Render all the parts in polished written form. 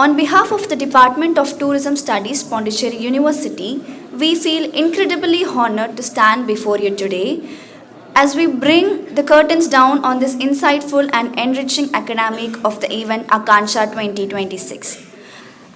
On behalf of the Department of Tourism Studies, Pondicherry University, we feel incredibly honored to stand before you today as we bring the curtains down on this insightful and enriching academic of the event Akanksha 2026.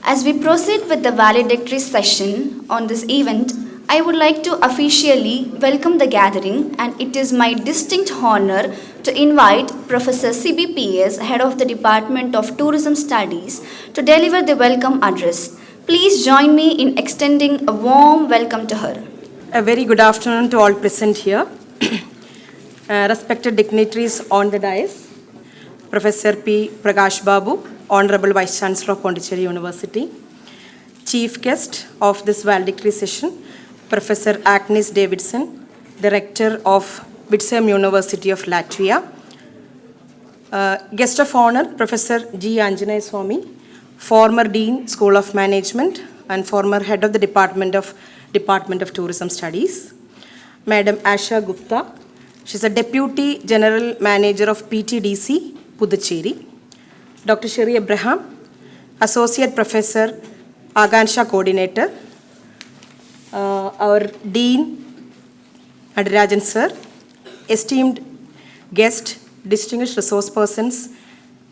As we proceed with the valedictory session on this event, I would like to officially welcome the gathering, and it is my distinct honor to invite Professor CBPS, Head of the Department of Tourism Studies, to deliver the welcome address. Please join me in extending a warm welcome to her. A very good afternoon to all present here. Respected dignitaries on the dais, Professor P. Prakash Babu, Honorable Vice Chancellor of Pondicherry University, Chief Guest of this valedictory session, Professor Agnes Davidson, Director of Bitsam University of Latvia, Guest of Honor, Professor G. Anjaney Swami, former Dean, School of Management, and former Head of the Department of Tourism Studies, Madam Asha Gupta, she's a Deputy General Manager of PTDC, Pondicherry, Dr. Sherry Abraham, Associate Professor, Akanksha Coordinator, our Dean, Adirajan Sir, esteemed guest, distinguished resource persons,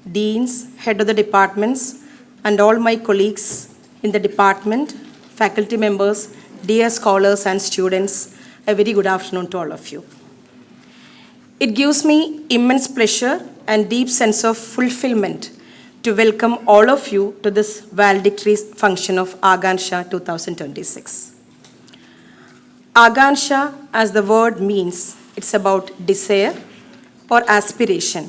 deans, head of the departments, and all my colleagues in the department, faculty members, dear scholars and students, a very good afternoon to all of you. It gives me immense pleasure and deep sense of fulfillment to welcome all of you to this valedictory function of Akanksha 2026. Akanksha, as the word means, it's about desire or aspiration,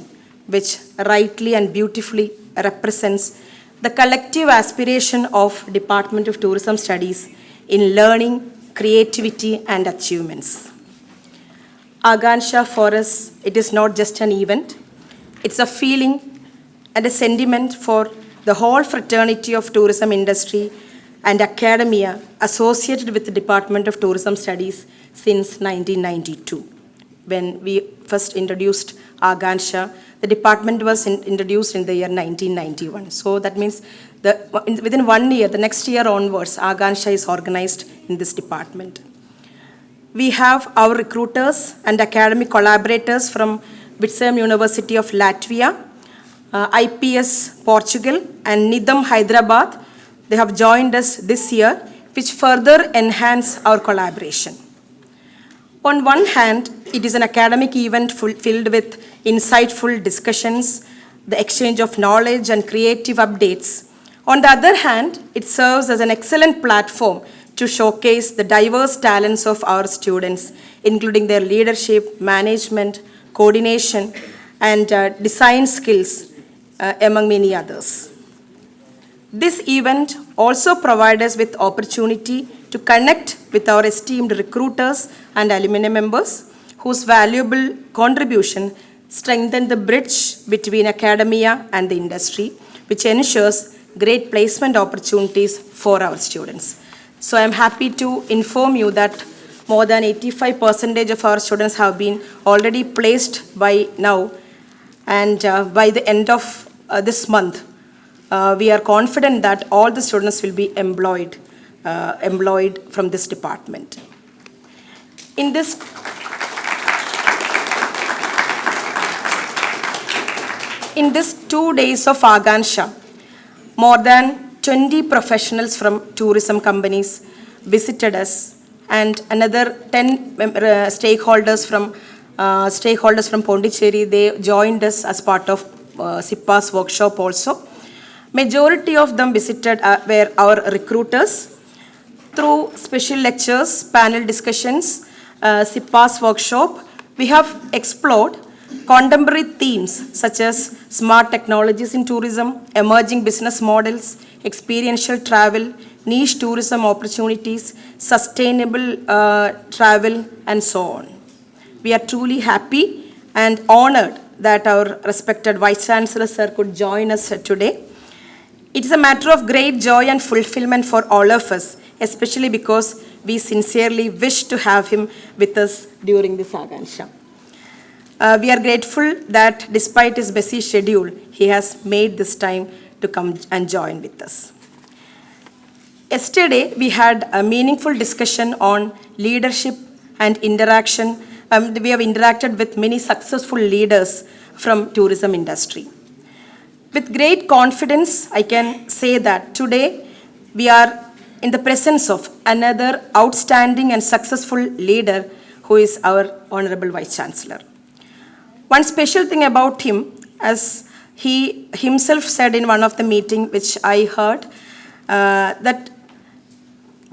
which rightly and beautifully represents the collective aspiration of Department of Tourism Studies in learning, creativity, and achievements. Akanksha for us, it is not just an event, it's a feeling and a sentiment for the whole fraternity of tourism industry and academia associated with the Department of Tourism Studies since 1992. When we first introduced Akanksha, the department was introduced in the year 1991. So that means within 1 year, the next year onwards, Akanksha is organized in this department. We have our recruiters and academic collaborators from Bitsam University of Latvia, IPS Portugal, and NIDAM Hyderabad. They have joined us this year, which further enhance our collaboration. On one hand, it is an academic event filled with insightful discussions, the exchange of knowledge and creative updates. On the other hand, it serves as an excellent platform to showcase the diverse talents of our students, including their leadership, management, coordination, and design skills, among many others. This event also provides us with opportunity to connect with our esteemed recruiters and alumni members, whose valuable contribution strengthen the bridge between academia and the industry, which ensures great placement opportunities for our students. So I'm happy to inform you that more than 85% of our students have been already placed by now, and by the end of this month, we are confident that all the students will be employed from this department. In this In these 2 days of Akanksha, more than 20 professionals from tourism companies visited us, and another 10 stakeholders from Pondicherry, they joined us as part of SIPA's workshop also. Majority of them visited were our recruiters. Through special lectures, panel discussions, SIPA's workshop, we have explored contemporary themes such as smart technologies in tourism, emerging business models, experiential travel, niche tourism opportunities, sustainable travel, and so on. We are truly happy and honored that our respected Vice Chancellor Sir could join us today. It is a matter of great joy and fulfillment for all of us, especially because we sincerely wish to have him with us during this Akanksha. We are grateful that despite his busy schedule, he has made this time to come and join with us. Yesterday, we had a meaningful discussion on leadership and interaction. We have interacted with many successful leaders from tourism industry. With great confidence, I can say that today we are in the presence of another outstanding and successful leader who is our Honorable Vice Chancellor. One special thing about him, as he himself said in one of the meetings which I heard, that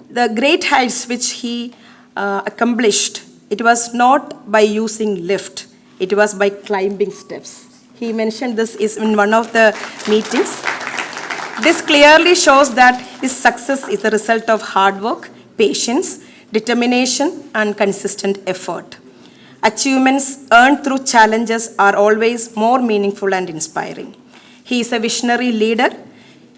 the great heights which he accomplished, it was not by using lift, it was by climbing steps. He mentioned this is in one of the meetings. This clearly shows that his success is a result of hard work, patience, determination, and consistent effort. Achievements earned through challenges are always more meaningful and inspiring. He is a visionary leader.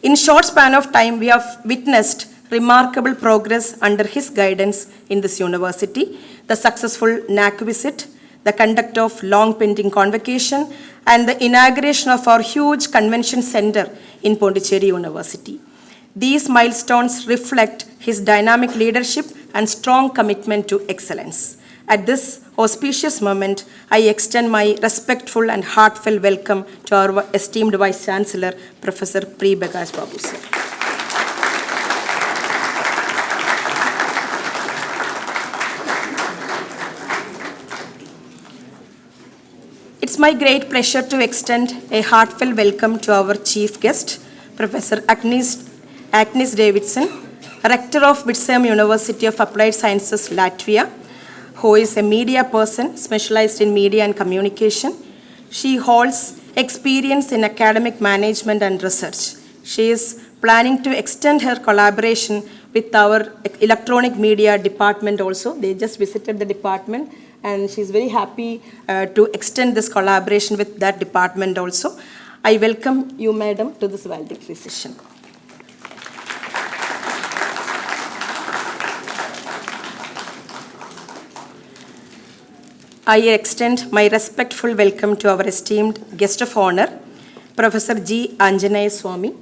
In short span of time, we have witnessed remarkable progress under his guidance in this university, the successful NAC visit, the conduct of long pending convocation, and the inauguration of our huge convention center in Pondicherry University. These milestones reflect his dynamic leadership and strong commitment to excellence. At this auspicious moment, I extend my respectful and heartfelt welcome to our esteemed Vice Chancellor, Professor P. Bagash Babu sir. It's my great pleasure to extend a heartfelt welcome to our chief guest, Professor Agnes Davidson, Rector of Vitsam University of Applied Sciences, Latvia, who is a media person specialized in media and communication. She holds experience in academic management and research. She is planning to extend her collaboration with our electronic media department also. They just visited the department, and she's very happy to extend this collaboration with that department also. I welcome you, madam, to this valedictory session. I extend my respectful welcome to our esteemed guest of honor, Professor G. Anjanaya Swami,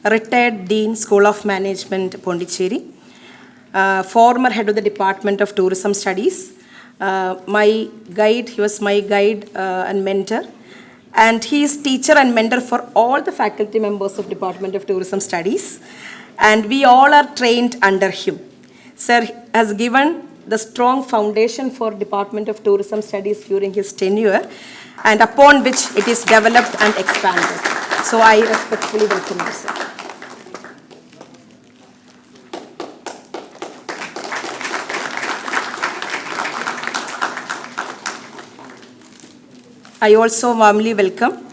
retired Dean, School of Management, Pondicherry, former head of the Department of Tourism Studies, my guide, he was my guide and mentor, and he is teacher and mentor for all the faculty members of Department of Tourism Studies, and we all are trained under him. Sir has given the strong foundation for Department of Tourism Studies during his tenure, and upon which it is developed and expanded. So I respectfully welcome you, sir. I also warmly welcome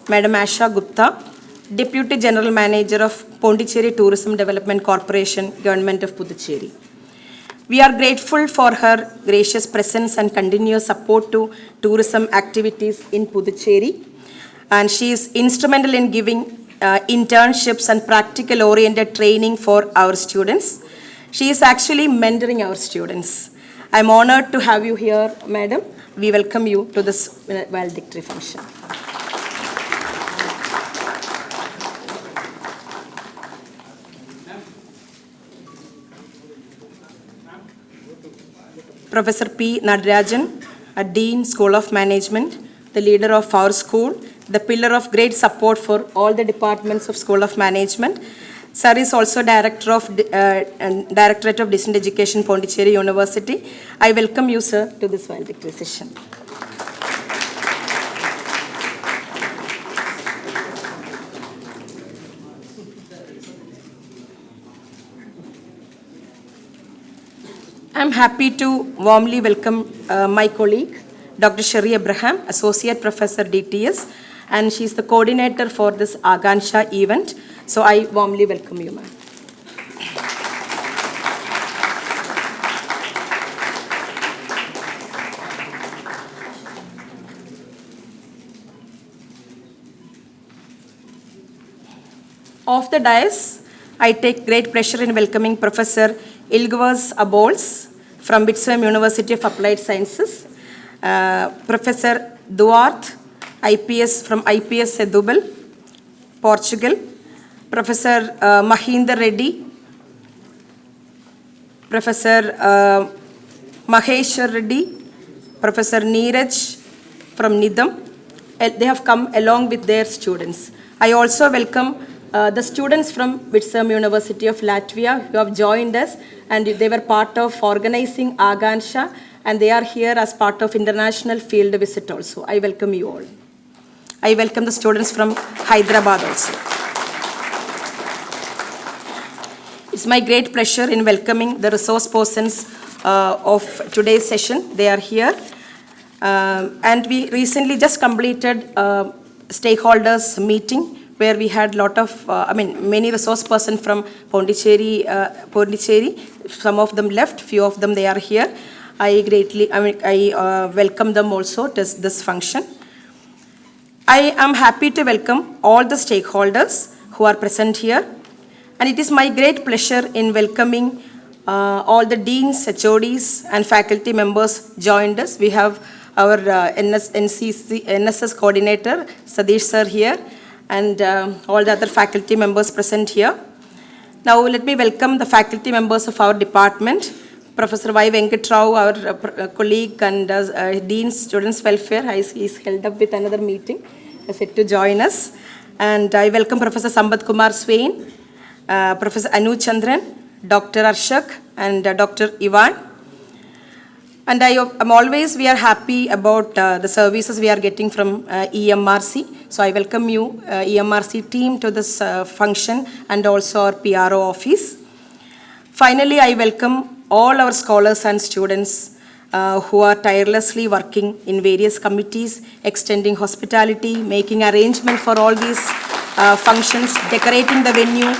Madam Asha Gupta, Deputy General Manager of Pondicherry Tourism Development Corporation, Government of Puducherry. We are grateful for her gracious presence and continuous support to tourism activities in Puducherry. And she is instrumental in giving internships and practical-oriented training for our students. She is actually mentoring our students. I'm honored to have you here, madam. We welcome you to this valedictory function. Professor P. Nadarajan, a Dean, School of Management, the leader of our school, the pillar of great support for all the departments of School of Management. Sir is also Director of Directorate of Distance Education, Pondicherry University. I welcome you, sir, to this valedictory session. I'm happy to warmly welcome my colleague, Dr. Sherry Abraham, Associate Professor DTS, and she's the coordinator for this Akanksha event. So I warmly welcome you, ma'am. Off the dais, I take great pleasure in welcoming Professor Ilgvas Abols from Vitsam University of Applied Sciences, Professor Duarte, IPS from IPS Setúbal, Portugal, Professor Mahinder Reddy, Professor Mahesh Reddy, Professor Neeraj from Nidam. They have come along with their students. I also welcome the students from Vitsam University of Latvia who have joined us, and they were part of organizing Akanksha, and they are here as part of international field visit also. I welcome you all. I welcome the students from Hyderabad also. It's my great pleasure in welcoming the resource persons of today's session. They are here. And we recently just completed a stakeholders meeting where we had many resource persons from Pondicherry. Some of them left, few of them they are here. I welcome them also to this function. I am happy to welcome all the stakeholders who are present here. And it is my great pleasure in welcoming all the deans, HODs, and faculty members joined us. We have our NSS coordinator, Sadish sir here, and all the other faculty members present here. Now let me welcome the faculty members of our department. Professor Y. Venkatrao, our colleague and Dean Students Welfare, is held up with another meeting, is set to join us. And I welcome Professor Sambat Kumar Swain, Professor Anu Chandran, Dr. Arshak, and Dr. Ivan. And we are happy about the services we are getting from EMRC. So I welcome you, EMRC team, to this function, and also our PRO office. Finally, I welcome all our scholars and students who are tirelessly working in various committees, extending hospitality, making arrangement for all these functions, decorating the venue,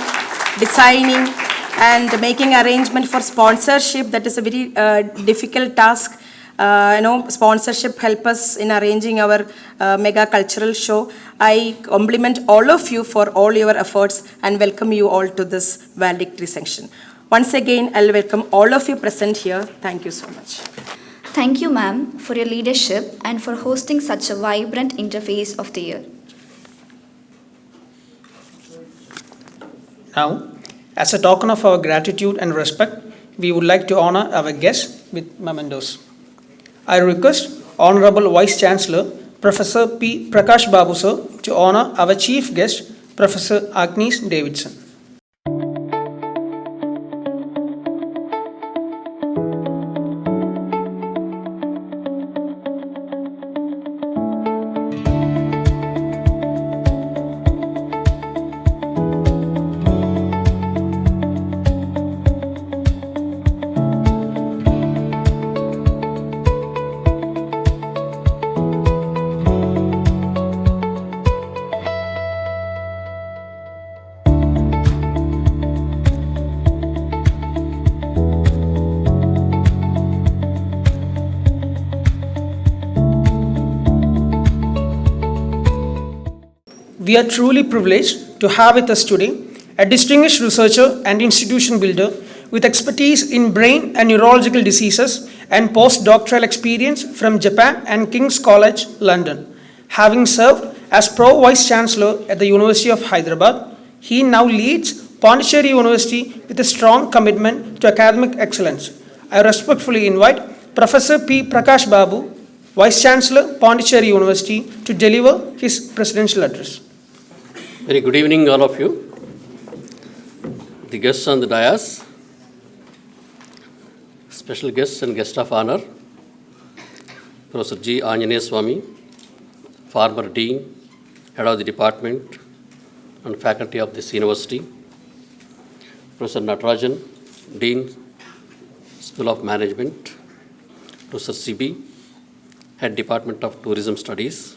designing, and making arrangement for sponsorship. That is a very difficult task. Sponsorship help us in arranging our mega cultural show. I compliment all of you for all your efforts and welcome you all to this valedictory section. Once again, I'll welcome all of you present here. Thank you so much. Thank you, ma'am, for your leadership and for hosting such a vibrant interface of the year. Now, as a token of our gratitude and respect, we would like to honor our guests with mementos. I request Honorable Vice Chancellor, Professor P. Prakash Babu sir, to honor our chief guest, Professor Agnes Davidson. We are truly privileged to have with us today a distinguished researcher and institution builder with expertise in brain and neurological diseases and postdoctoral experience from Japan and King's College, London. Having served as Pro Vice Chancellor at the University of Hyderabad, he now leads Pondicherry University with a strong commitment to academic excellence. I respectfully invite Professor P. Prakash Babu, Vice Chancellor, Pondicherry University, to deliver his presidential address. Very good evening, all of you. The guests on the dais, special guests and guest of honor, Professor G. Anjaneya Swami, former Dean, Head of the Department and Faculty of this University, Professor Natarajan, Dean, School of Management, Professor C.B., Head Department of Tourism Studies,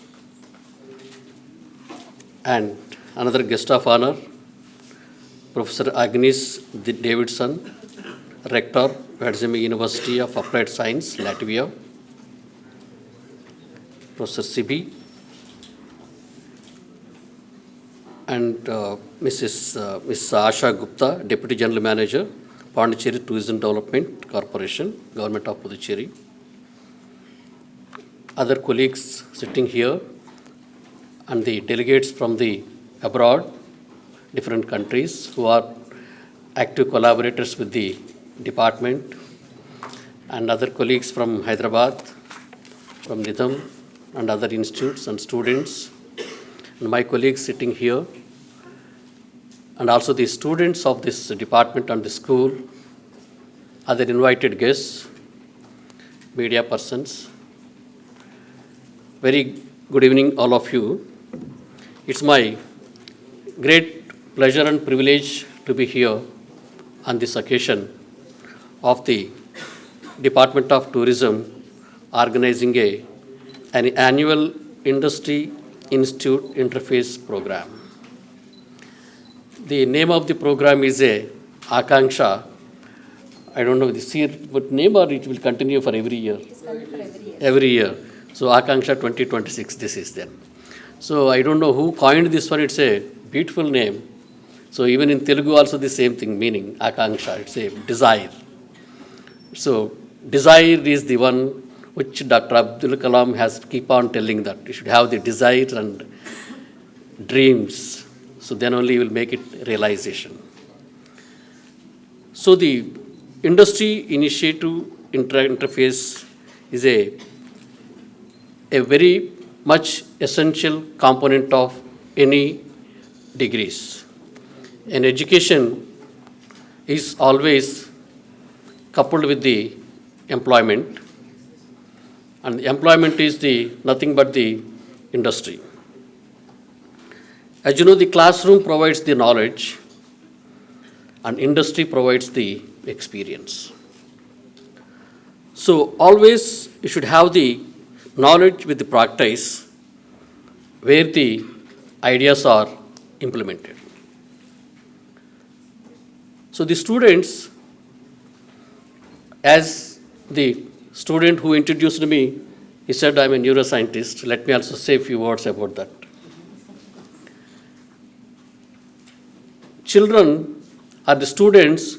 and another guest of honor, Professor Agnes Davidson, Rector, Valedictory University of Applied Science, Latvia, Professor C.B., and Miss Asha Gupta, Deputy General Manager, Pondicherry Tourism Development Corporation, Government of Puducherry. Other colleagues sitting here and the delegates from the abroad, different countries who are active collaborators with the department, and other colleagues from Hyderabad, from Nidham, and other institutes and students, and my colleagues sitting here, and also the students of this department and the school, other invited guests, media persons. Very good evening, all of you. It's my great pleasure and privilege to be here on this occasion of the Department of Tourism organizing an annual Industry Institute Interface Program. The name of the program is Akanksha. I don't know this year what name, or it will continue for every year? Every year. So Akanksha 2026, this is then. So I don't know who coined this one. It's a beautiful name. So even in Telugu also the same thing, meaning Akanksha. It's a desire. So desire is the one which Dr. Abdul Kalam has keep on telling, that you should have the desire and dreams. So then only you will make it realization. So the industry initiative interface is a very much essential component of any degrees. And education is always coupled with the employment, and the employment is the nothing but the industry. As you know, the classroom provides the knowledge and industry provides the experience. So always you should have the knowledge with the practice where the ideas are implemented. So the students, as the student who introduced me, he said, I'm a neuroscientist. Let me also say a few words about that. Children are the students.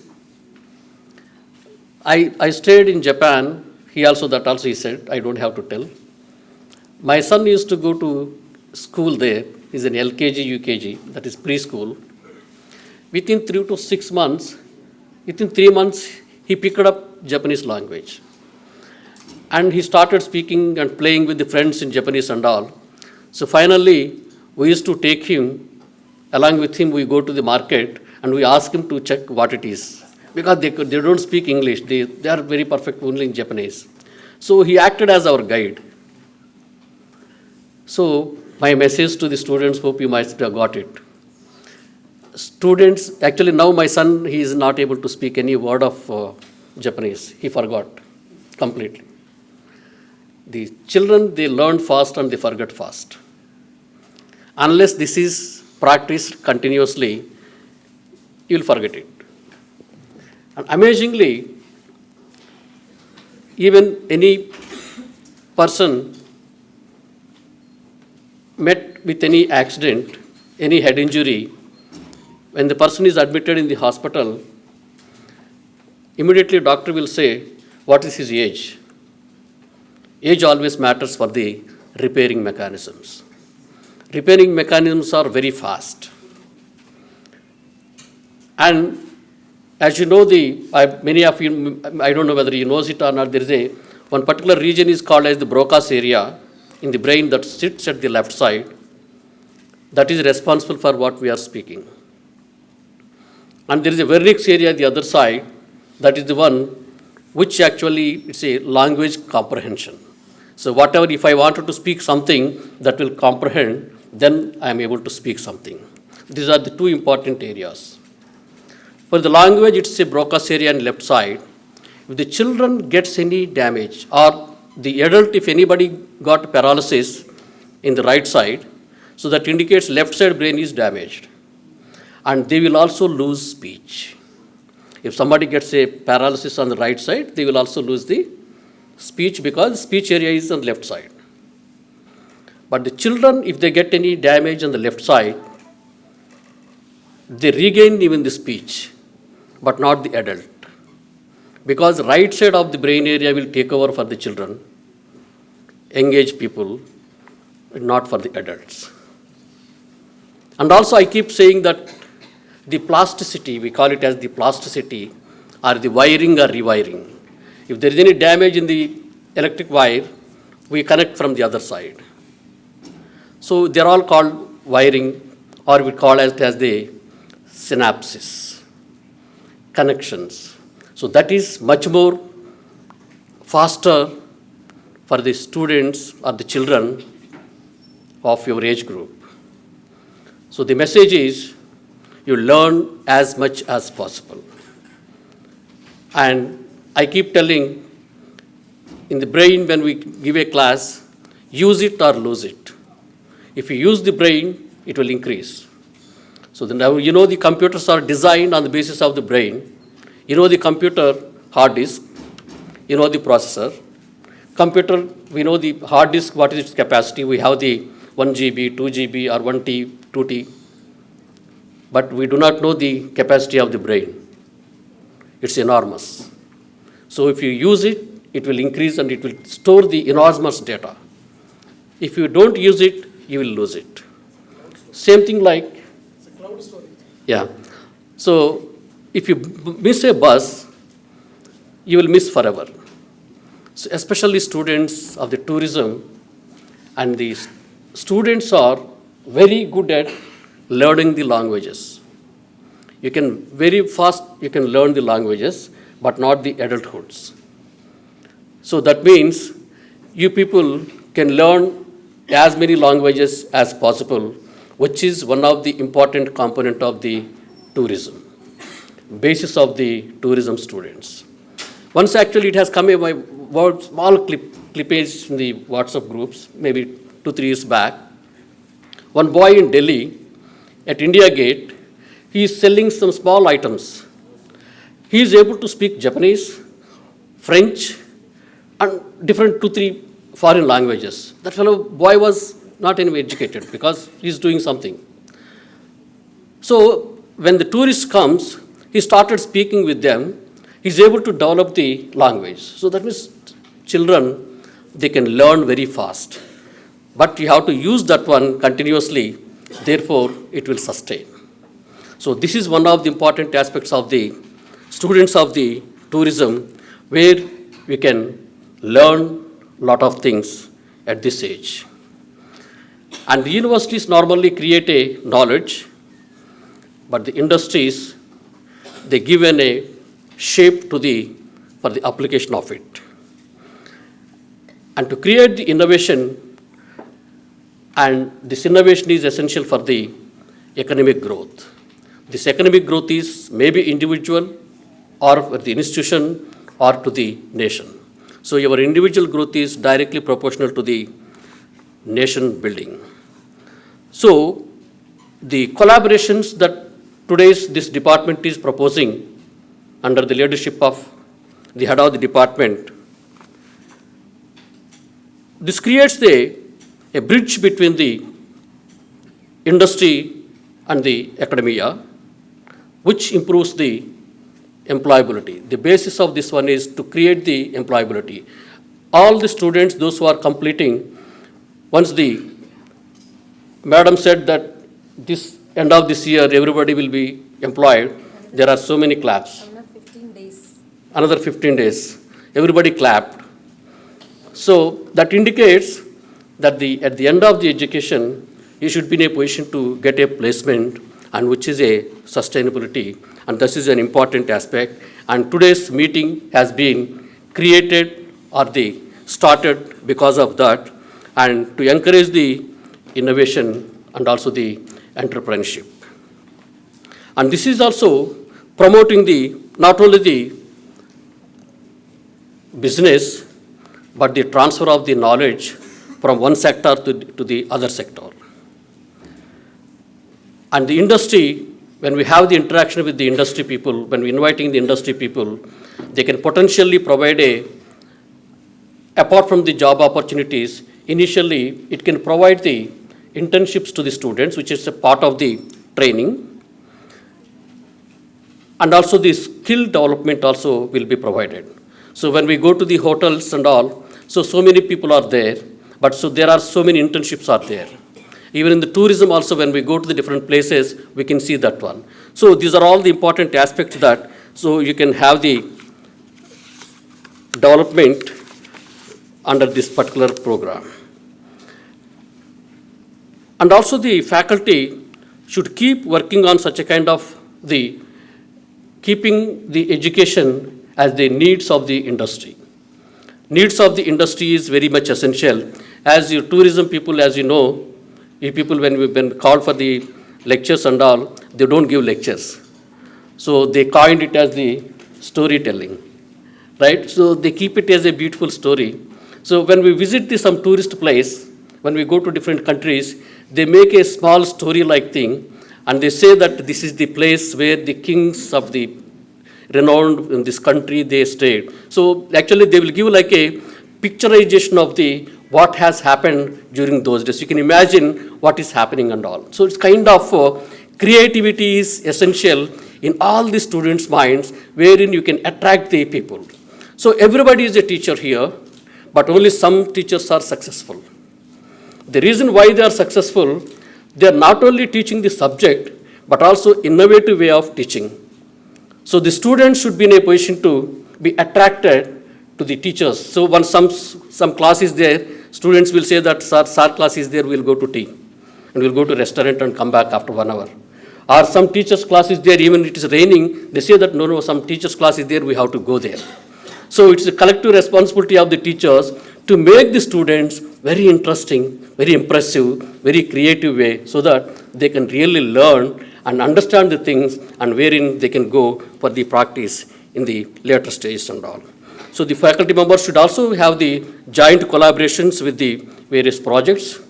I stayed in Japan. He said, I don't have to tell. My son used to go to school there. He's in LKG, UKG, that is preschool. Within 3 to 6 months, within 3 months, he picked up Japanese language. And he started speaking and playing with the friends in Japanese and all. So finally, we used to take him, along with him, we go to the market and we ask him to check what it is. Because they don't speak English, they are very perfect only in Japanese. So he acted as our guide. So my message to the students, hope you might have got it. Students, actually now my son, he is not able to speak any word of Japanese. He forgot completely. The children, they learn fast and they forget fast. Unless this is practiced continuously, you will forget it. And amazingly, even any person met with any accident, any head injury, when the person is admitted in the hospital, immediately doctor will say, what is his age? Age always matters for the repairing mechanisms. Repairing mechanisms are very fast. And as you know, many of you, I don't know whether you know it or not, there is one particular region is called as the Broca's area in the brain that sits at the left side. That is responsible for what we are speaking. And there is a Vernix area at the other side, that is the one which actually, it's a language comprehension. So whatever, if I wanted to speak something that will comprehend, then I am able to speak something. These are the two important areas. For the language, it's a Broca's area on left side. If the children gets any damage, or the adult, if anybody got paralysis in the right side, so that indicates left side brain is damaged. And they will also lose speech. If somebody gets a paralysis on the right side, they will also lose the speech because speech area is on the left side. But the children, if they get any damage on the left side, they regain even the speech, but not the adult. Because right side of the brain area will take over for the children, engage people, not for the adults. And also I keep saying that the plasticity, we call it as the plasticity, or the wiring or rewiring. If there is any damage in the electric wire, we connect from the other side. So they're all called wiring, or we call it as the synapses, connections. So that is much more faster for the students or the children of your age group. So the message is you learn as much as possible. And I keep telling, in the brain when we give a class, use it or lose it. If you use the brain, it will increase. So now you know the computers are designed on the basis of the brain. You know the computer hard disk, you know the processor. Computer, we know the hard disk, what is its capacity. We have the 1 GB, 2 GB, or 1 T, 2 T. But we do not know the capacity of the brain. It's enormous. So if you use it, it will increase and it will store the enormous data. If you don't use it, you will lose it. Same thing like, it's a cloud storage. Yeah. So if you miss a bus, you will miss forever. So especially students of the tourism, and the students are very good at learning the languages. You can very fast, you can learn the languages, but not the adulthoods. So that means you people can learn as many languages as possible, which is one of the important component of the tourism, basis of the tourism students. Once actually it has come in my small clippage in the WhatsApp groups, maybe 2-3 years back. One boy in Delhi at India Gate, he is selling some small items. He is able to speak Japanese, French, and different 2-3 foreign languages. That fellow boy was not anyway educated because he is doing something. So when the tourist comes, he started speaking with them. He is able to develop the language. So that means children, they can learn very fast. But you have to use that one continuously, therefore it will sustain. So this is one of the important aspects of the students of the tourism, where we can learn a lot of things at this age. And the universities normally create a knowledge, but the industries, they give a shape to for the application of it. And to create the innovation, and this innovation is essential for the economic growth. This economic growth is maybe individual, or for the institution, or to the nation. So your individual growth is directly proportional to the nation building. So the collaborations that this department is proposing under the leadership of the head of the department, this creates a bridge between the industry and the academia, which improves the employability. The basis of this one is to create the employability. All the students, those who are completing, once the madam said that this end of this year everybody will be employed, there are so many claps. Another 15 days. Everybody clapped. So that indicates that at the end of the education, you should be in a position to get a placement, and which is a sustainability, and this is an important aspect. And today's meeting has been created or started because of that, and to encourage the innovation and also the entrepreneurship. And this is also promoting not only the business, but the transfer of the knowledge from one sector to the other sector. And the industry, when we have the interaction with the industry people, when we're inviting the industry people, they can potentially provide apart from the job opportunities, initially it can provide the internships to the students, which is a part of the training. And also the skill development also will be provided. So when we go to the hotels and all, so many people are there, but so there are so many internships are there. Even in the tourism also, when we go to the different places, we can see that one. So these are all the important aspects that, so you can have the development under this particular program. And also the faculty should keep working on such a kind of the keeping the education as the needs of the industry. Needs of the industry is very much essential. As your tourism people, as you know, you people when we've been called for the lectures and all, they don't give lectures. So they coined it as the storytelling, right? So they keep it as a beautiful story. So when we visit some tourist place, when we go to different countries, they make a small story-like thing, and they say that this is the place where the kings of the renowned in this country, they stayed. So actually they will give like a picturization of the what has happened during those days. You can imagine what is happening and all. So it's kind of creativity is essential in all the students' minds, wherein you can attract the people. So everybody is a teacher here, but only some teachers are successful. The reason why they are successful, they are not only teaching the subject, but also innovative way of teaching. So the students should be in a position to be attracted to the teachers. So when some class is there, students will say that sir class is there, we'll go to tea. And we'll go to restaurant and come back after 1 hour. Or some teachers class is there, even it is raining, they say that no, some teachers class is there, we have to go there. So it's a collective responsibility of the teachers to make the students very interesting, very impressive, very creative way, so that they can really learn and understand the things, and wherein they can go for the practice in the later stages and all. So the faculty members should also have the joint collaborations with the various projects,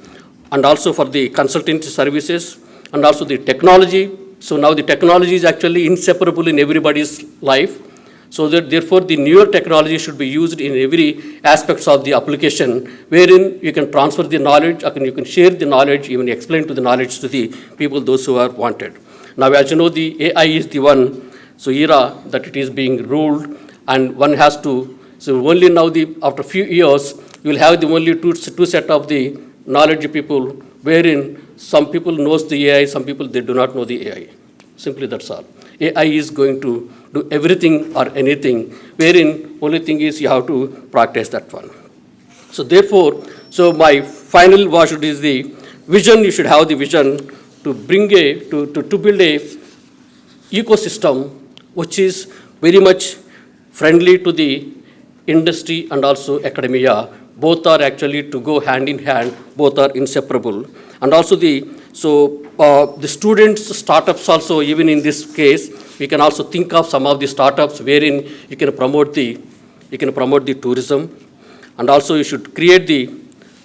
and also for the consultancy services, and also the technology. So now the technology is actually inseparable in everybody's life. So that therefore the newer technology should be used in every aspects of the application, wherein you can transfer the knowledge, you can share the knowledge, even explain to the knowledge to the people, those who are wanted. Now as you know, the AI is the one, so era that it is being ruled, and one has to, so only now after few years, you will have the only two set of the knowledge people, wherein some people knows the AI, some people they do not know the AI. Simply that's all. AI is going to do everything or anything, wherein only thing is you have to practice that one. So therefore, so my final word is the vision. You should have the vision to bring to build a ecosystem which is very much friendly to the industry and also academia. Both are actually to go hand in hand, both are inseparable. And also the students, startups also, even in this case, we can also think of some of the startups wherein you can promote the tourism, and also you should create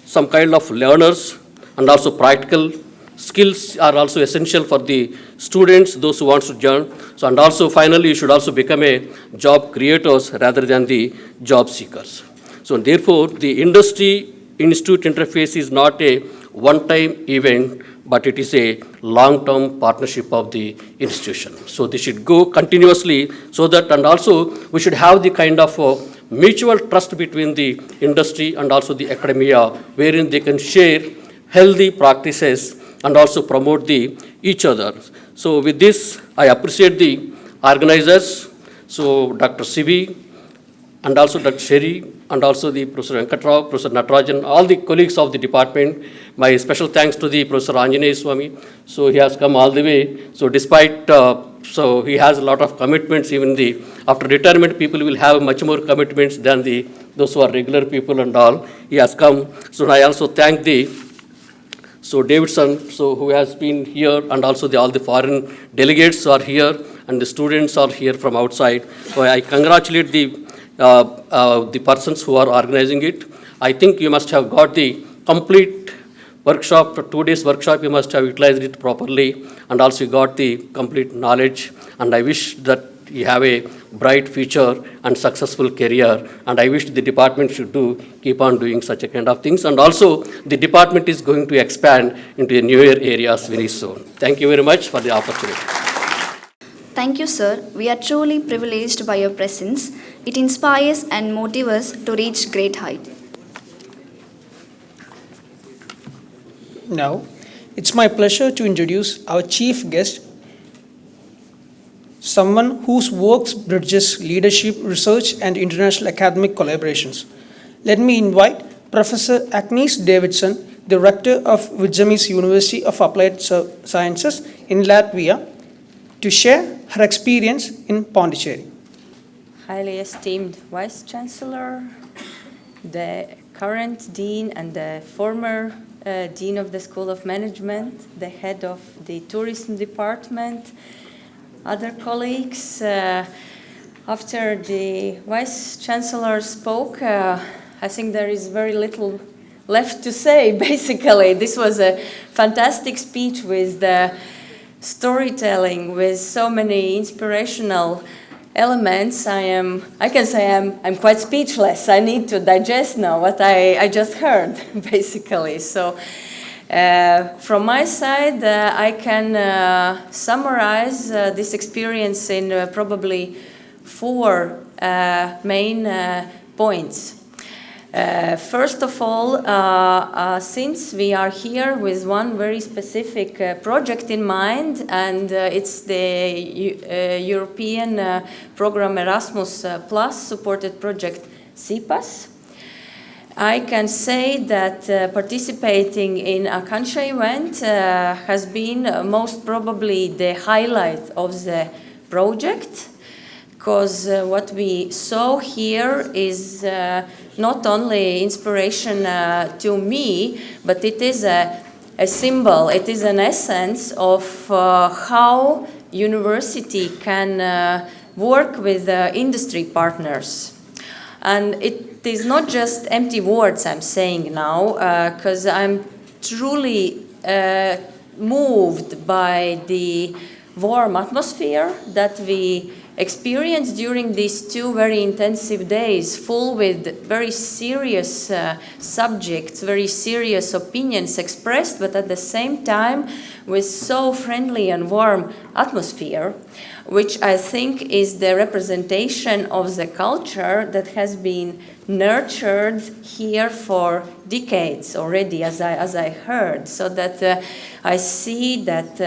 some kind of learners, and also practical skills are also essential for the students, those who want to join. So, and also finally, you should also become a job creators rather than the job seekers. So therefore, the industry institute interface is not a one-time event, but it is a long-term partnership of the institution. So they should go continuously, so that, and also we should have the kind of mutual trust between the industry and also the academia, wherein they can share healthy practices and also promote each other. So with this, I appreciate the organizers, so Dr. Sivi, and also Dr. Sherry, and also the Professor Venkatrao, Professor Natarajan, all the colleagues of the department. My special thanks to the Professor Anjaneya Swami. So he has come all the way. So despite, so he has a lot of commitments. Even after retirement, people will have much more commitments than those who are regular people and all. He has come. So I also thank so Davidson, so who has been here, and also all the foreign delegates are here, and the students are here from outside. So I congratulate the persons who are organizing it. I think you must have got the complete workshop, 2 days workshop, you must have utilized it properly, and also you got the complete knowledge. And I wish that you have a bright future and successful career, and I wish the department should keep on doing such a kind of things. And also the department is going to expand into newer areas very soon. Thank you very much for the opportunity. Thank you, sir. We are truly privileged by your presence. It inspires and motivates us to reach great height. Now, it's my pleasure to introduce our chief guest, someone whose works bridges leadership, research, and international academic collaborations. Let me invite Professor Agnes Davidson, the rector of Vidzemes University of Applied Sciences in Latvia, to share her experience in Pondicherry. Highly esteemed Vice Chancellor, the current Dean and the former Dean of the School of Management, the head of the Tourism Department, other colleagues. After the Vice Chancellor spoke, I think there is very little left to say, basically. This was a fantastic speech with the storytelling, with so many inspirational elements. I can say I'm quite speechless. I need to digest now what I just heard, basically. So from my side, I can summarize this experience in probably 4 main points. First of all, since we are here with one very specific project in mind, and it's the European program Erasmus Plus supported project CIPAS, I can say that participating in Akanksha event has been most probably the highlight of the project, because what we saw here is not only inspiration to me, but it is a symbol, it is an essence of how university can work with industry partners. And it is not just empty words I'm saying now, because I'm truly moved by the warm atmosphere that we experienced during these 2 very intensive days, full with very serious subjects, very serious opinions expressed, but at the same time with so friendly and warm atmosphere, which I think is the representation of the culture that has been nurtured here for decades already, as I heard. So that I see that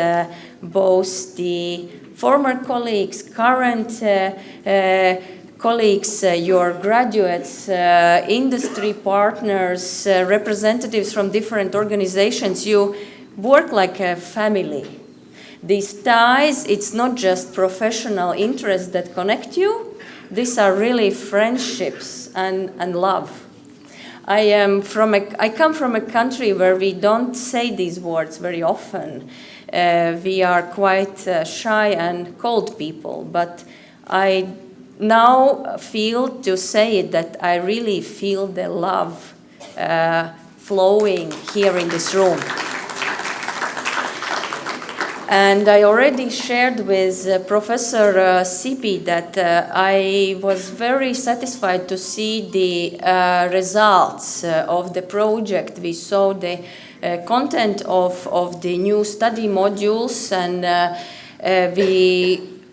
both the former colleagues, current colleagues, your graduates, industry partners, representatives from different organizations, you work like a family. These ties, it's not just professional interests that connect you, these are really friendships and love. I come from a country where we don't say these words very often. We are quite shy and cold people, but I now feel to say it that I really feel the love flowing here in this room. And I already shared with Professor Sipi that I was very satisfied to see the results of the project. We saw the content of the new study modules, and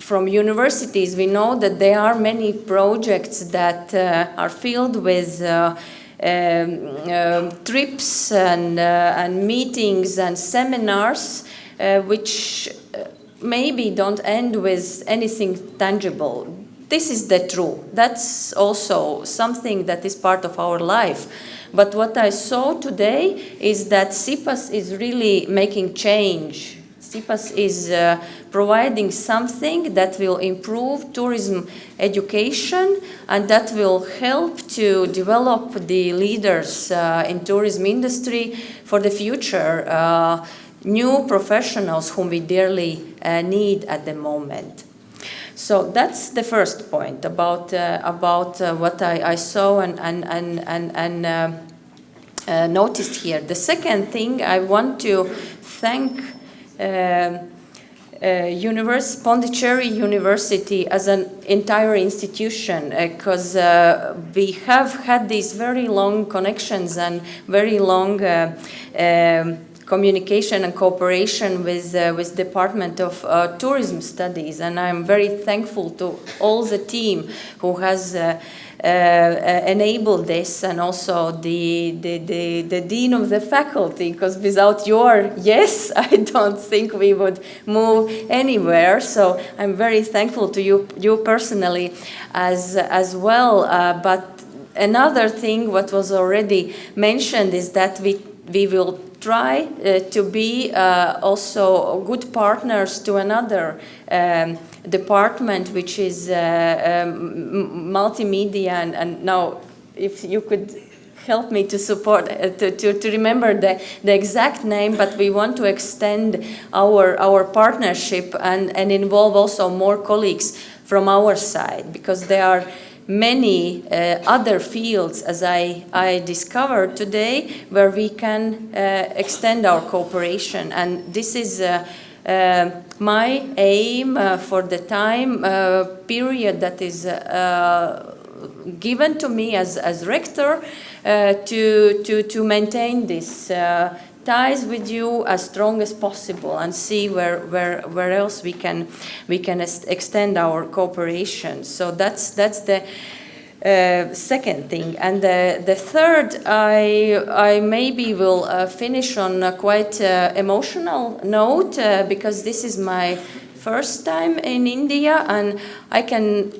from universities we know that there are many projects that are filled with trips and meetings and seminars which maybe don't end with anything tangible. This is the truth. That's also something that is part of our life. But what I saw today is that CIPAS is really making change. CIPAS is providing something that will improve tourism education and that will help to develop the leaders in tourism industry for the future. New professionals whom we dearly need at the moment. So that's the first point about what I saw and noticed here. The second thing, I want to thank Pondicherry University as an entire institution, because we have had these very long connections and very long communication and cooperation with Department of Tourism Studies, and I'm very thankful to all the team who has enable this, and also the dean of the faculty, because without your yes, I don't think we would move anywhere. So I'm very thankful to you personally as well. But another thing what was already mentioned is that we will try to be also good partners to another department, which is multimedia, and now if you could help me to support to remember the exact name, but we want to extend our partnership and involve also more colleagues from our side, because there are many other fields, as I discovered today, where we can extend our cooperation. And this is my aim for the time period that is given to me as rector, to maintain this ties with you as strong as possible, and see where else we can extend our cooperation. So that's the second thing. And the third, I maybe will finish on a quite emotional note, because this is my first time in India, and I can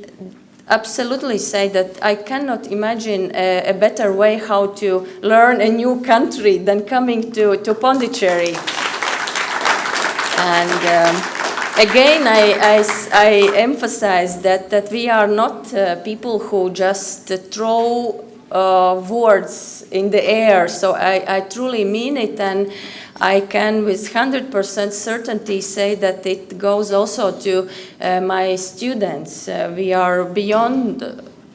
absolutely say that I cannot imagine a better way how to learn a new country than coming to Pondicherry. And again, I emphasize that we are not people who just throw words in the air. So I truly mean it, and I can with 100% certainty say that it goes also to my students. We are beyond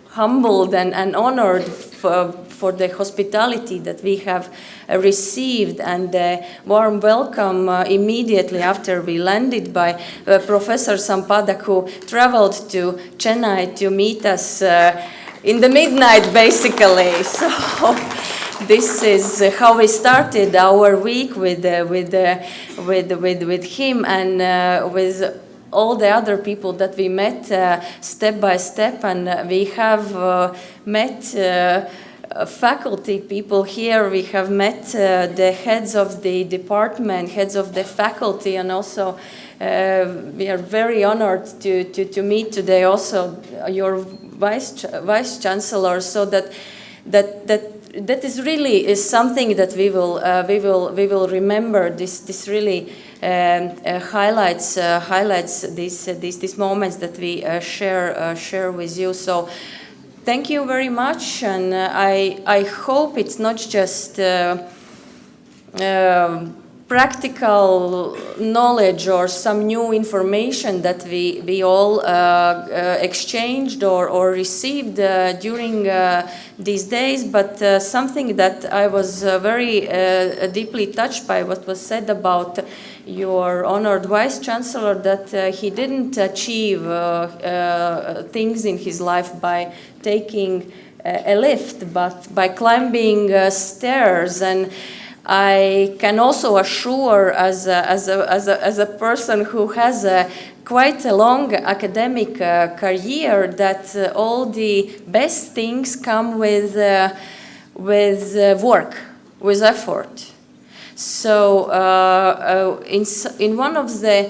humbled and honored for the hospitality that we have received, and the warm welcome immediately after we landed by Professor Sampadak, who traveled to Chennai to meet us in the midnight, basically. So this is how we started our week with him, and with all the other people that we met step by step. And we have met faculty people here. We have met the heads of the department, heads of the faculty, and also we are very honored to meet today also your vice chancellor. So that is really something that we will remember. This really highlights these moments that we share with you. So thank you very much, and I hope it's not just practical knowledge or some new information that we all exchanged or received during these days, but something that I was very deeply touched by what was said about your honored Vice Chancellor, that he didn't achieve things in his life by taking a lift, but by climbing stairs. And I can also assure, as a person who has quite a long academic career, that all the best things come with work, with effort. So in one of the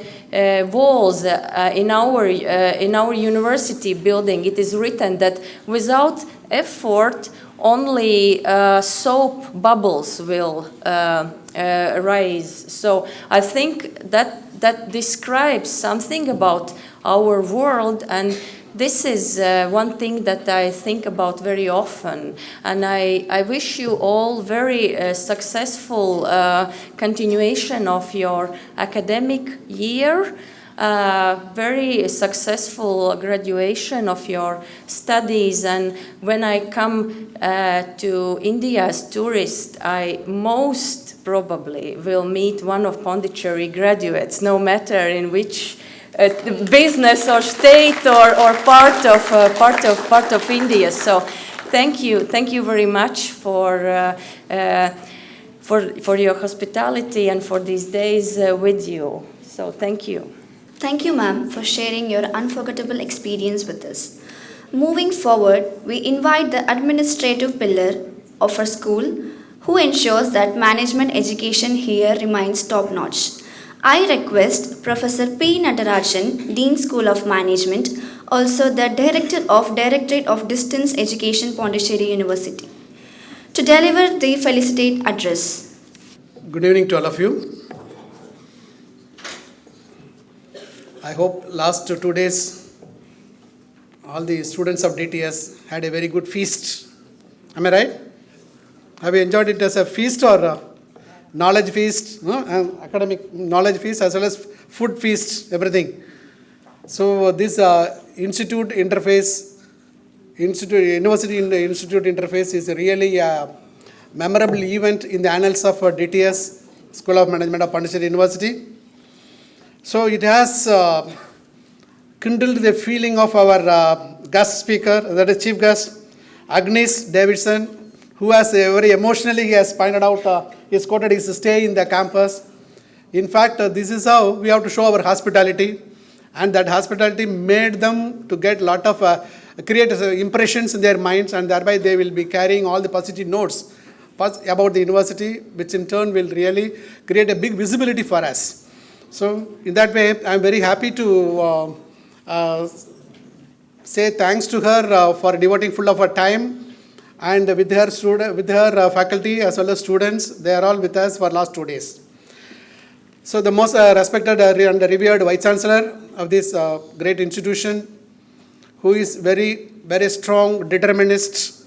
walls in our university building, it is written that without effort, only soap bubbles will rise. So I think that describes something about our world, and this is one thing that I think about very often. And I wish you all very successful continuation of your academic year. Very successful graduation of your studies, and when I come to India as tourist, I most probably will meet one of Pondicherry graduates, no matter in which business or state or part of India. So thank you very much for your hospitality and for these days with you. So thank you. Thank you, ma'am, for sharing your unforgettable experience with us. Moving forward, we invite the administrative pillar of our school who ensures that management education here remains top notch. I request Professor P. Natarajan, Dean School of Management, also the Director of Directorate of Distance Education, Pondicherry University, to deliver the felicitate address. Good evening to all of you. I hope last 2 days all the students of DTS had a very good feast. Am I right? Have you enjoyed it as a feast or a knowledge feast? No? Academic knowledge feast as well as food feast, everything. So this institute interface, university institute interface is really a memorable event in the annals of DTS, School of Management of Pondicherry University. So it has kindled the feeling of our guest speaker, that is chief guest, Agnes Davidson, who has very emotionally, he has pointed out, he has quoted his stay in the campus. In fact, this is how we have to show our hospitality, and that hospitality made them to get lot of, create impressions in their minds, and thereby they will be carrying all the positive notes about the university, which in turn will really create a big visibility for us. So in that way, I am very happy to say thanks to her for devoting full of her time, and with her faculty as well as students, they are all with us for last 2 days. So the most respected and revered Vice Chancellor of this great institution, who is very, very strong deterministic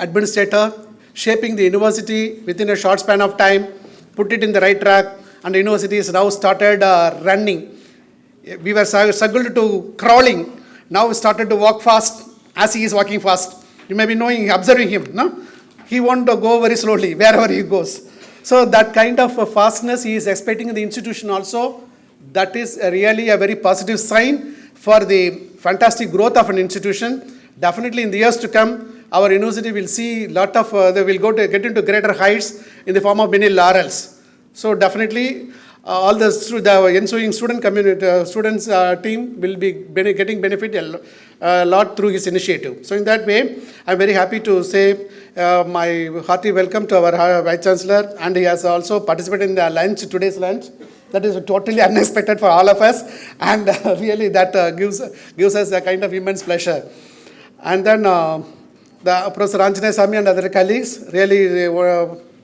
administrator, shaping the university within a short span of time, put it in the right track, and the university is now started running. We were struggled to crawling, now we started to walk fast as he is walking fast. You may be observing him, no? He won't go very slowly wherever he goes. So that kind of fastness he is expecting in the institution also. That is really a very positive sign for the fantastic growth of an institution. Definitely in the years to come, our university will see lot of, they will get into greater heights in the form of many laurels. So definitely all the ensuing student community, students team will be getting benefit a lot through his initiative. So in that way, I am very happy to say my hearty welcome to our Vice Chancellor, and he has also participated in the lunch, today's lunch. That is totally unexpected for all of us, and really that gives us a kind of immense pleasure. And then the Professor Anjaney Swami and other colleagues, really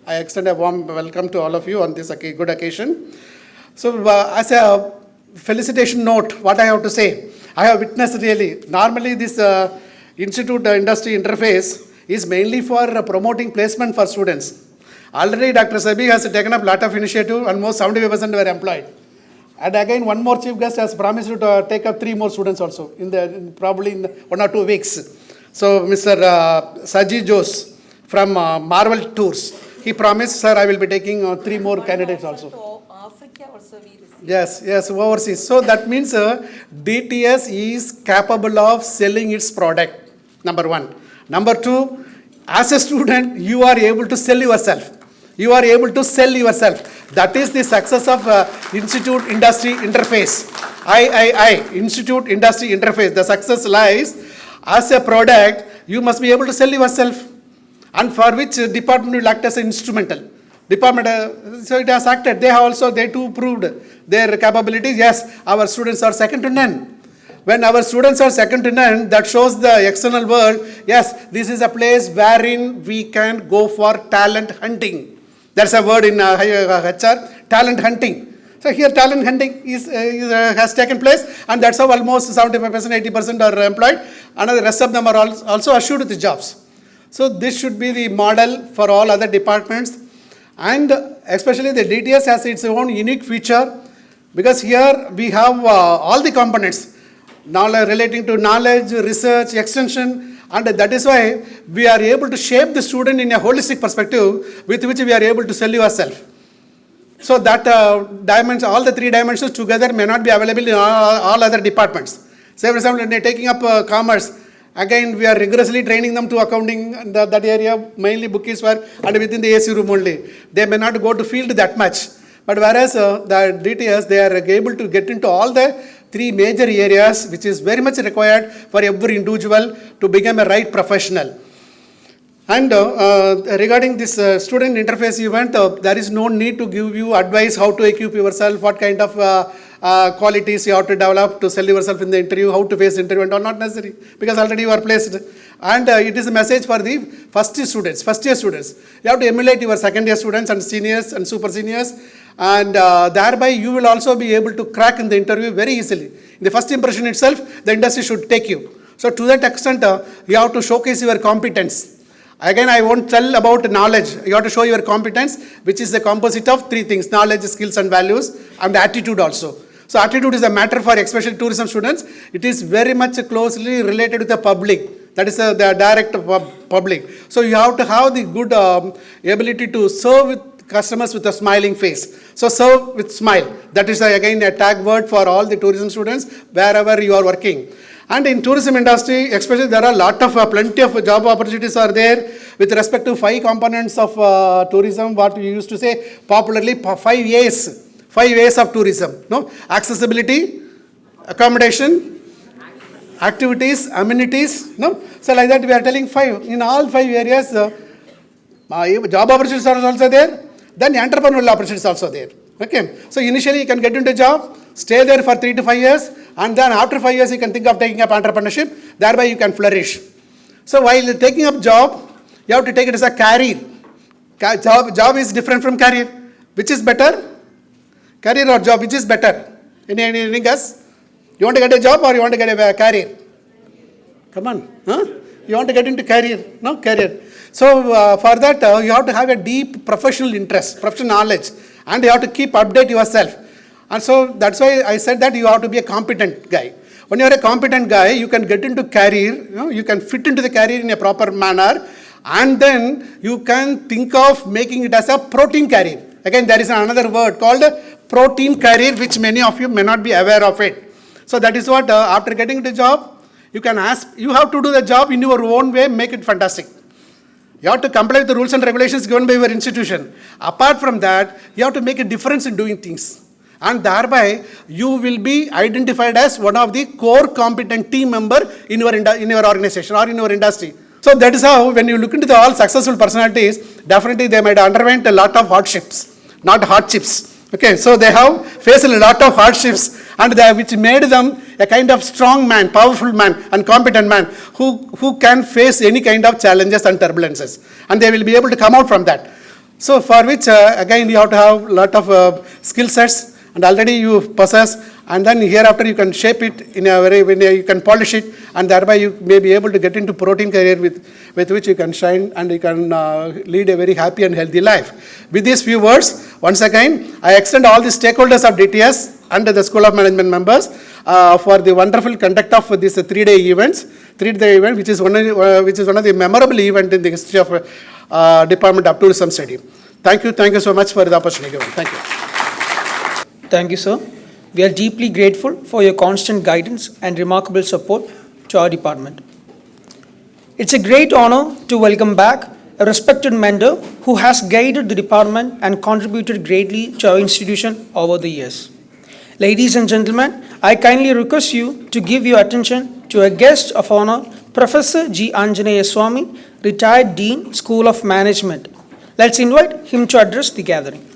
I extend a warm welcome to all of you on this good occasion. So as a felicitation note, what I have to say, I have witnessed really, normally this institute-industry interface is mainly for promoting placement for students. Already Dr. Sabi has taken up a lot of initiative, almost 75% were employed. And again, one more chief guest has promised to take up 3 more students also, probably in 1 or 2 weeks. So Mr. Saji Jose from Marvel Tours, he promised, sir, I will be taking 3 more candidates also. Africa also we receive. Yes, overseas. So that means DTS is capable of selling its product, number 1. Number 2, as a student, you are able to sell yourself. You are able to sell yourself. That is the success of institute-industry interface. Institute Industry Interface. The success lies as a product, you must be able to sell yourself, and for which department will act as an instrumental. Department, so it has acted. They too proved their capabilities. Yes, our students are second to none. When our students are second to none, that shows the external world, yes, this is a place wherein we can go for talent hunting. That's a word in HR, talent hunting. So here talent hunting has taken place, and that's how almost 75%, 80% are employed, and the rest of them are also assured with jobs. So this should be the model for all other departments, and especially the DTS has its own unique feature, because here we have all the components relating to knowledge, research, extension, and that is why we are able to shape the student in a holistic perspective with which we are able to sell yourself. So that dimensions, all the 3 dimensions together may not be available in all other departments. Say for example, when they are taking up commerce, again we are rigorously training them to accounting, and that area, mainly bookies were and within the AC room only. They may not go to field that much. But whereas the DTS, they are able to get into all the three major areas which is very much required for every individual to become a right professional. And regarding this student interface event, there is no need to give you advice how to equip yourself, what kind of qualities you have to develop to sell yourself in the interview, how to face the interview and all, not necessary, because already you are placed. And it is a message for the first year students. You have to emulate your second year students and seniors and super seniors, and thereby you will also be able to crack in the interview very easily. In the first impression itself, the industry should take you. So to that extent, you have to showcase your competence. Again, I won't tell about knowledge. You have to show your competence, which is a composite of three things: knowledge, skills, and values, and attitude also. So attitude is a matter for especially tourism students. It is very much closely related with the public. That is the direct public. So you have to have the good ability to serve with customers with a smiling face. So serve with smile. That is again a tag word for all the tourism students wherever you are working. And in tourism industry, especially, there are plenty of job opportunities are there with respect to 5 components of tourism, what we used to say popularly, 5 A's. 5 A's of tourism. No? Accessibility, accommodation, activities, amenities. No? So like that we are telling 5. In all 5 areas, job opportunities are also there. Then entrepreneurial opportunities also there. Okay. So initially you can get into a job, stay there for 3 to 5 years, and then after 5 years you can think of taking up entrepreneurship. Thereby you can flourish. So while taking up job, you have to take it as a career. Job is different from career. Which is better? Career or job, which is better? Any guess? You want to get a job or you want to get a career? Come on. Huh? You want to get into career? No? Career. So for that you have to have a deep professional interest, professional knowledge, and you have to keep update yourself. And so that's why I said that you have to be a competent guy. When you are a competent guy, you can get into career, you can fit into the career in a proper manner, and then you can think of making it as a protein career. Again, there is another word called protein career, which many of you may not be aware of it. So that is what, after getting the job, you can ask, you have to do the job in your own way, make it fantastic. You have to comply with the rules and regulations given by your institution. Apart from that, you have to make a difference in doing things. And thereby, you will be identified as one of the core competent team member in your organization or in your industry. So that is how, when you look into the all successful personalities, definitely they might underwent a lot of hardships, not hardships. Okay, so they have faced a lot of hardships, and which made them a kind of strong man, powerful man, and competent man who can face any kind of challenges and turbulences, and they will be able to come out from that. So for which again you have to have a lot of skill sets, and already you possess, and then hereafter you can shape it in a very, you can polish it, and thereby you may be able to get into protein career with which you can shine, and you can lead a very happy and healthy life. With these few words, once again, I extend all the stakeholders of DTS and the School of Management members for the wonderful conduct of this 3-day event, which is one of the memorable event in the history of Department of Tourism Study. Thank you so much for the opportunity given. Thank you. Thank you, sir. We are deeply grateful for your constant guidance and remarkable support to our department. It's a great honor to welcome back a respected mentor who has guided the department and contributed greatly to our institution over the years. Ladies and gentlemen, I kindly request you to give your attention to a guest of honor, Professor G. Anjaneya Swami, retired Dean, School of Management. Let's invite him to address the gathering.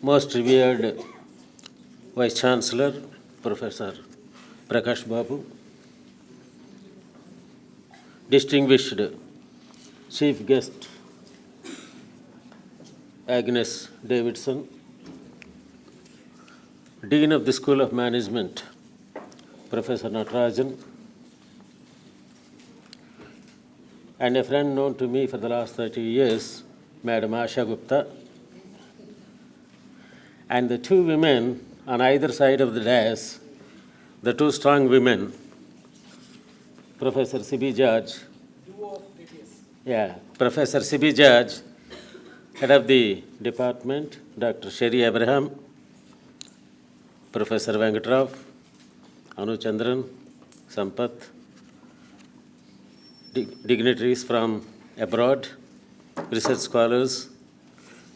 Most revered Vice Chancellor, Professor Prakash Babu, distinguished Chief Guest Agnes Davidson, Dean of the School of Management, Professor Natarajan, and a friend known to me for the last 30 years, Madam Asha Gupta, and the 2 women on either side of the dais, the 2 strong women, Professor C.B. George, Professor C.B. George, Head of the Department, Dr. Sherry Abraham, Professor Venkatrao, Anu Chandran, Sampath, dignitaries from abroad, research scholars,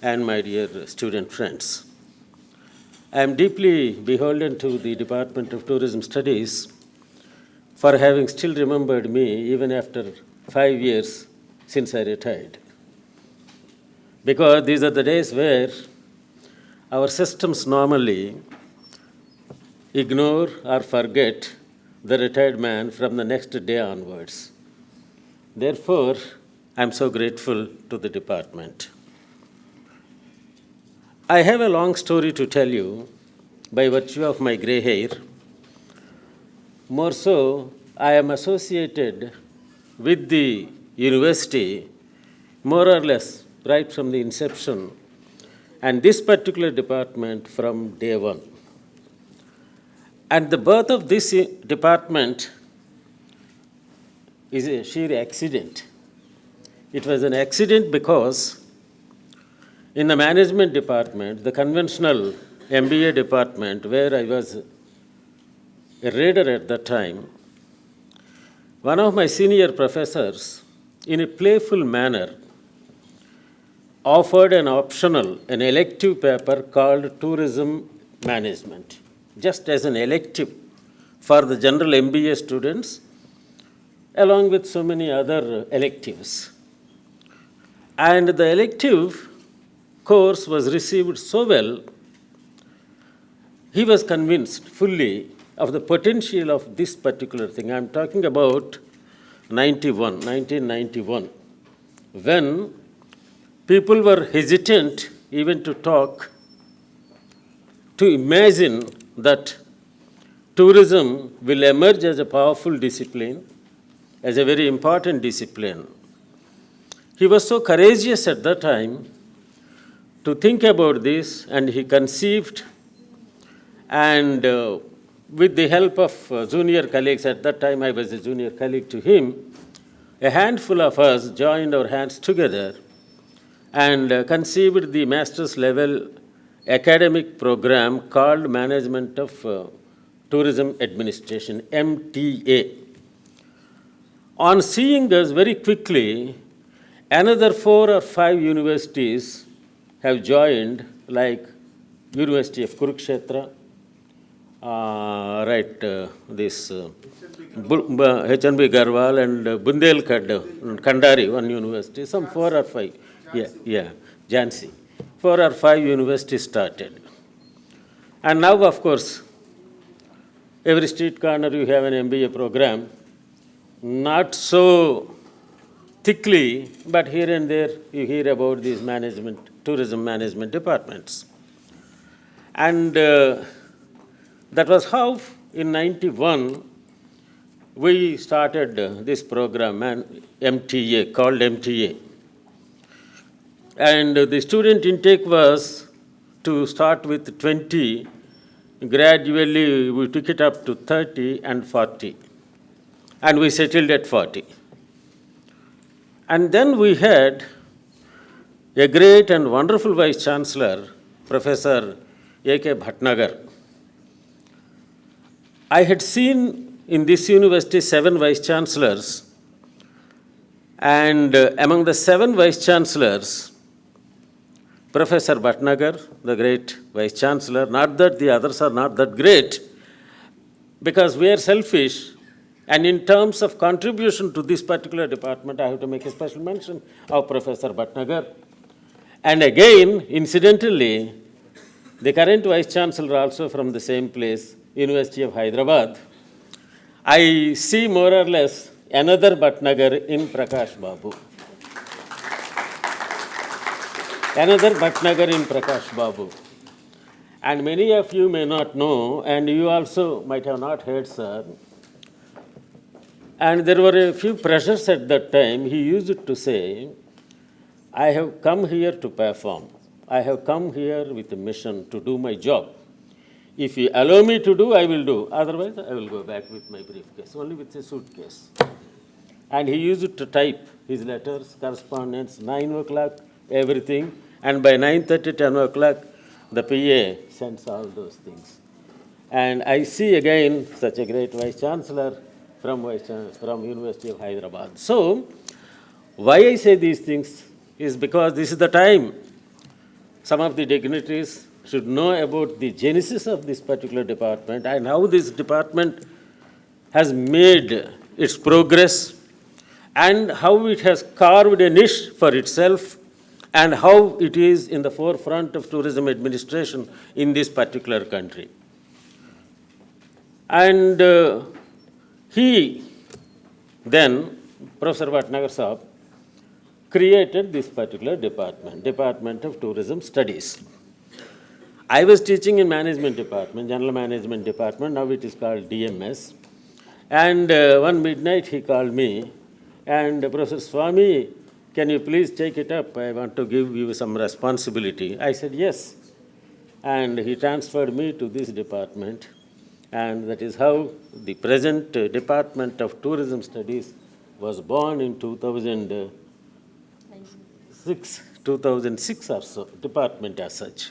and my dear student friends. I am deeply beholden to the Department of Tourism Studies for having still remembered me even after 5 years since I retired. Because these are the days where our systems normally ignore or forget the retired man from the next day onwards. Therefore, I am so grateful to the department. I have a long story to tell you by virtue of my gray hair. More so, I am associated with the university more or less right from the inception and this particular department from day one. And the birth of this department is a sheer accident. It was an accident because in the management department, the conventional MBA department, where I was a reader at that time, one of my senior professors, in a playful manner, offered an elective paper called Tourism Management, just as an elective for the general MBA students, along with so many other electives. And the elective course was received so well, he was convinced fully of the potential of this particular thing. I'm talking about 1991, when people were hesitant even to talk, to imagine that tourism will emerge as a powerful discipline, as a very important discipline. He was so courageous at that time to think about this, and he conceived, and with the help of junior colleagues, at that time I was a junior colleague to him, a handful of us joined our hands together and conceived the master's level academic program called Management of Tourism Administration, MTA. On seeing us very quickly, another 4 or 5 universities have joined, like University of Kurukshetra, this HNB Garhwal and Bundelkhand, Kandari, one university, some 4 or 5, Jhansi. 4 or 5 universities started. And now, of course, every street corner you have an MBA program, not so thickly, but here and there you hear about these tourism management departments. And that was how in 91 we started this program, MTA, called MTA. And the student intake was to start with 20, gradually we took it up to 30 and 40, and we settled at 40. And then we had a great and wonderful Vice Chancellor, Professor A.K. Bhatnagar. I had seen in this university 7 Vice Chancellors, and among the 7 Vice Chancellors, Professor Bhatnagar, the great Vice Chancellor, not that the others are not that great, because we are selfish, and in terms of contribution to this particular department, I have to make a special mention of Professor Bhatnagar. And again, incidentally, the current Vice Chancellor also from the same place, University of Hyderabad. I see more or less another Bhatnagar in Prakash Babu. Another Bhatnagar in Prakash Babu. And many of you may not know, and you also might have not heard, sir. And there were a few pressures at that time. He used to say, I have come here to perform. I have come here with a mission to do my job. If you allow me to do, I will do. Otherwise, I will go back with my briefcase, only with a suitcase. And he used to type his letters, correspondence, 9 o'clock, everything. And by 9:30, 10 o'clock, the PA sends all those things. And I see again such a great Vice Chancellor from University of Hyderabad. So, why I say these things is because this is the time some of the dignitaries should know about the genesis of this particular department and how this department has made its progress and how it has carved a niche for itself and how it is in the forefront of tourism administration in this particular country. And he then, Professor Bhatnagar Saab, created this particular department, Department of Tourism Studies. I was teaching in management department, general management department, now it is called DMS. And one midnight he called me and Professor Swami, can you please take it up? I want to give you some responsibility. I said yes. And he transferred me to this department. And that is how the present Department of Tourism Studies was born in 2006 or so, department as such.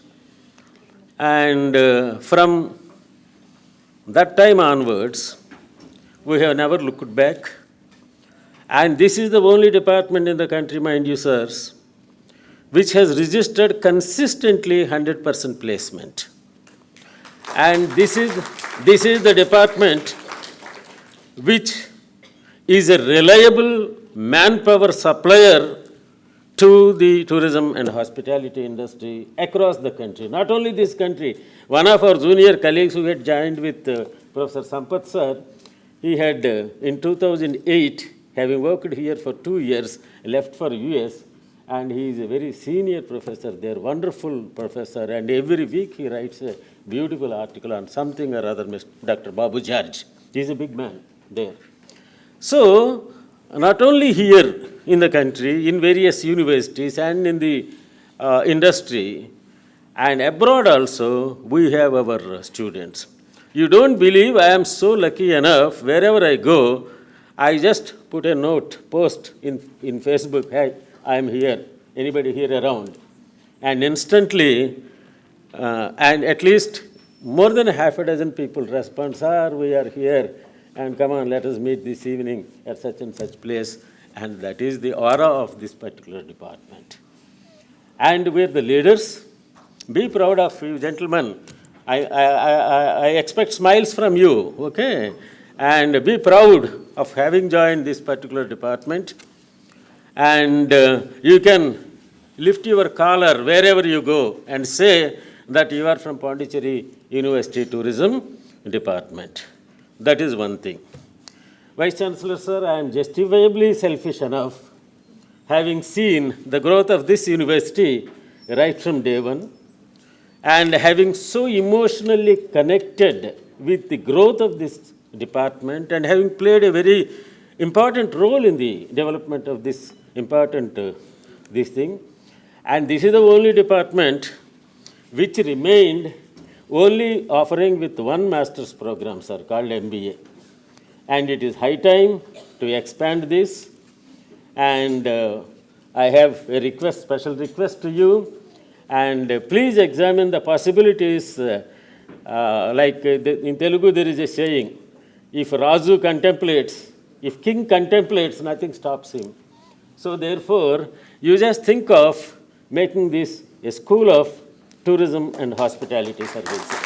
And from that time onwards, we have never looked back. And this is the only department in the country, mind you, sirs, which has registered consistently 100% placement. And this is the department which is a reliable manpower supplier to the tourism and hospitality industry across the country. Not only this country, one of our junior colleagues who had joined with Professor Sampath sir, he had in 2008, having worked here for 2 years, left for US, and he is a very senior professor there, wonderful professor, and every week he writes a beautiful article on something or other, Dr. Babu George. He is a big man there. So, not only here in the country, in various universities and in the industry, and abroad also, we have our students. You don't believe I am so lucky enough, wherever I go, I just put a note, post in Facebook, hey, I am here, anybody here around? And instantly, and at least more than half a dozen people respond, sir, we are here, and come on, let us meet this evening at such and such place. And that is the aura of this particular department. And we're the leaders. Be proud of you, gentlemen. I expect smiles from you, okay? And be proud of having joined this particular department. And you can lift your collar wherever you go and say that you are from Pondicherry University Tourism Department. That is one thing. Vice Chancellor, sir, I am justifiably selfish enough, having seen the growth of this university right from day one, and having so emotionally connected with the growth of this department, and having played a very important role in the development of this important this thing. And this is the only department which remained only offering with one master's program, sir, called MBA. And it is high time to expand this. And I have a request, special request to you. And please examine the possibilities. In Telugu there is a saying, if Raju contemplates, if king contemplates, nothing stops him. So therefore, you just think of making this a school of tourism and hospitality services.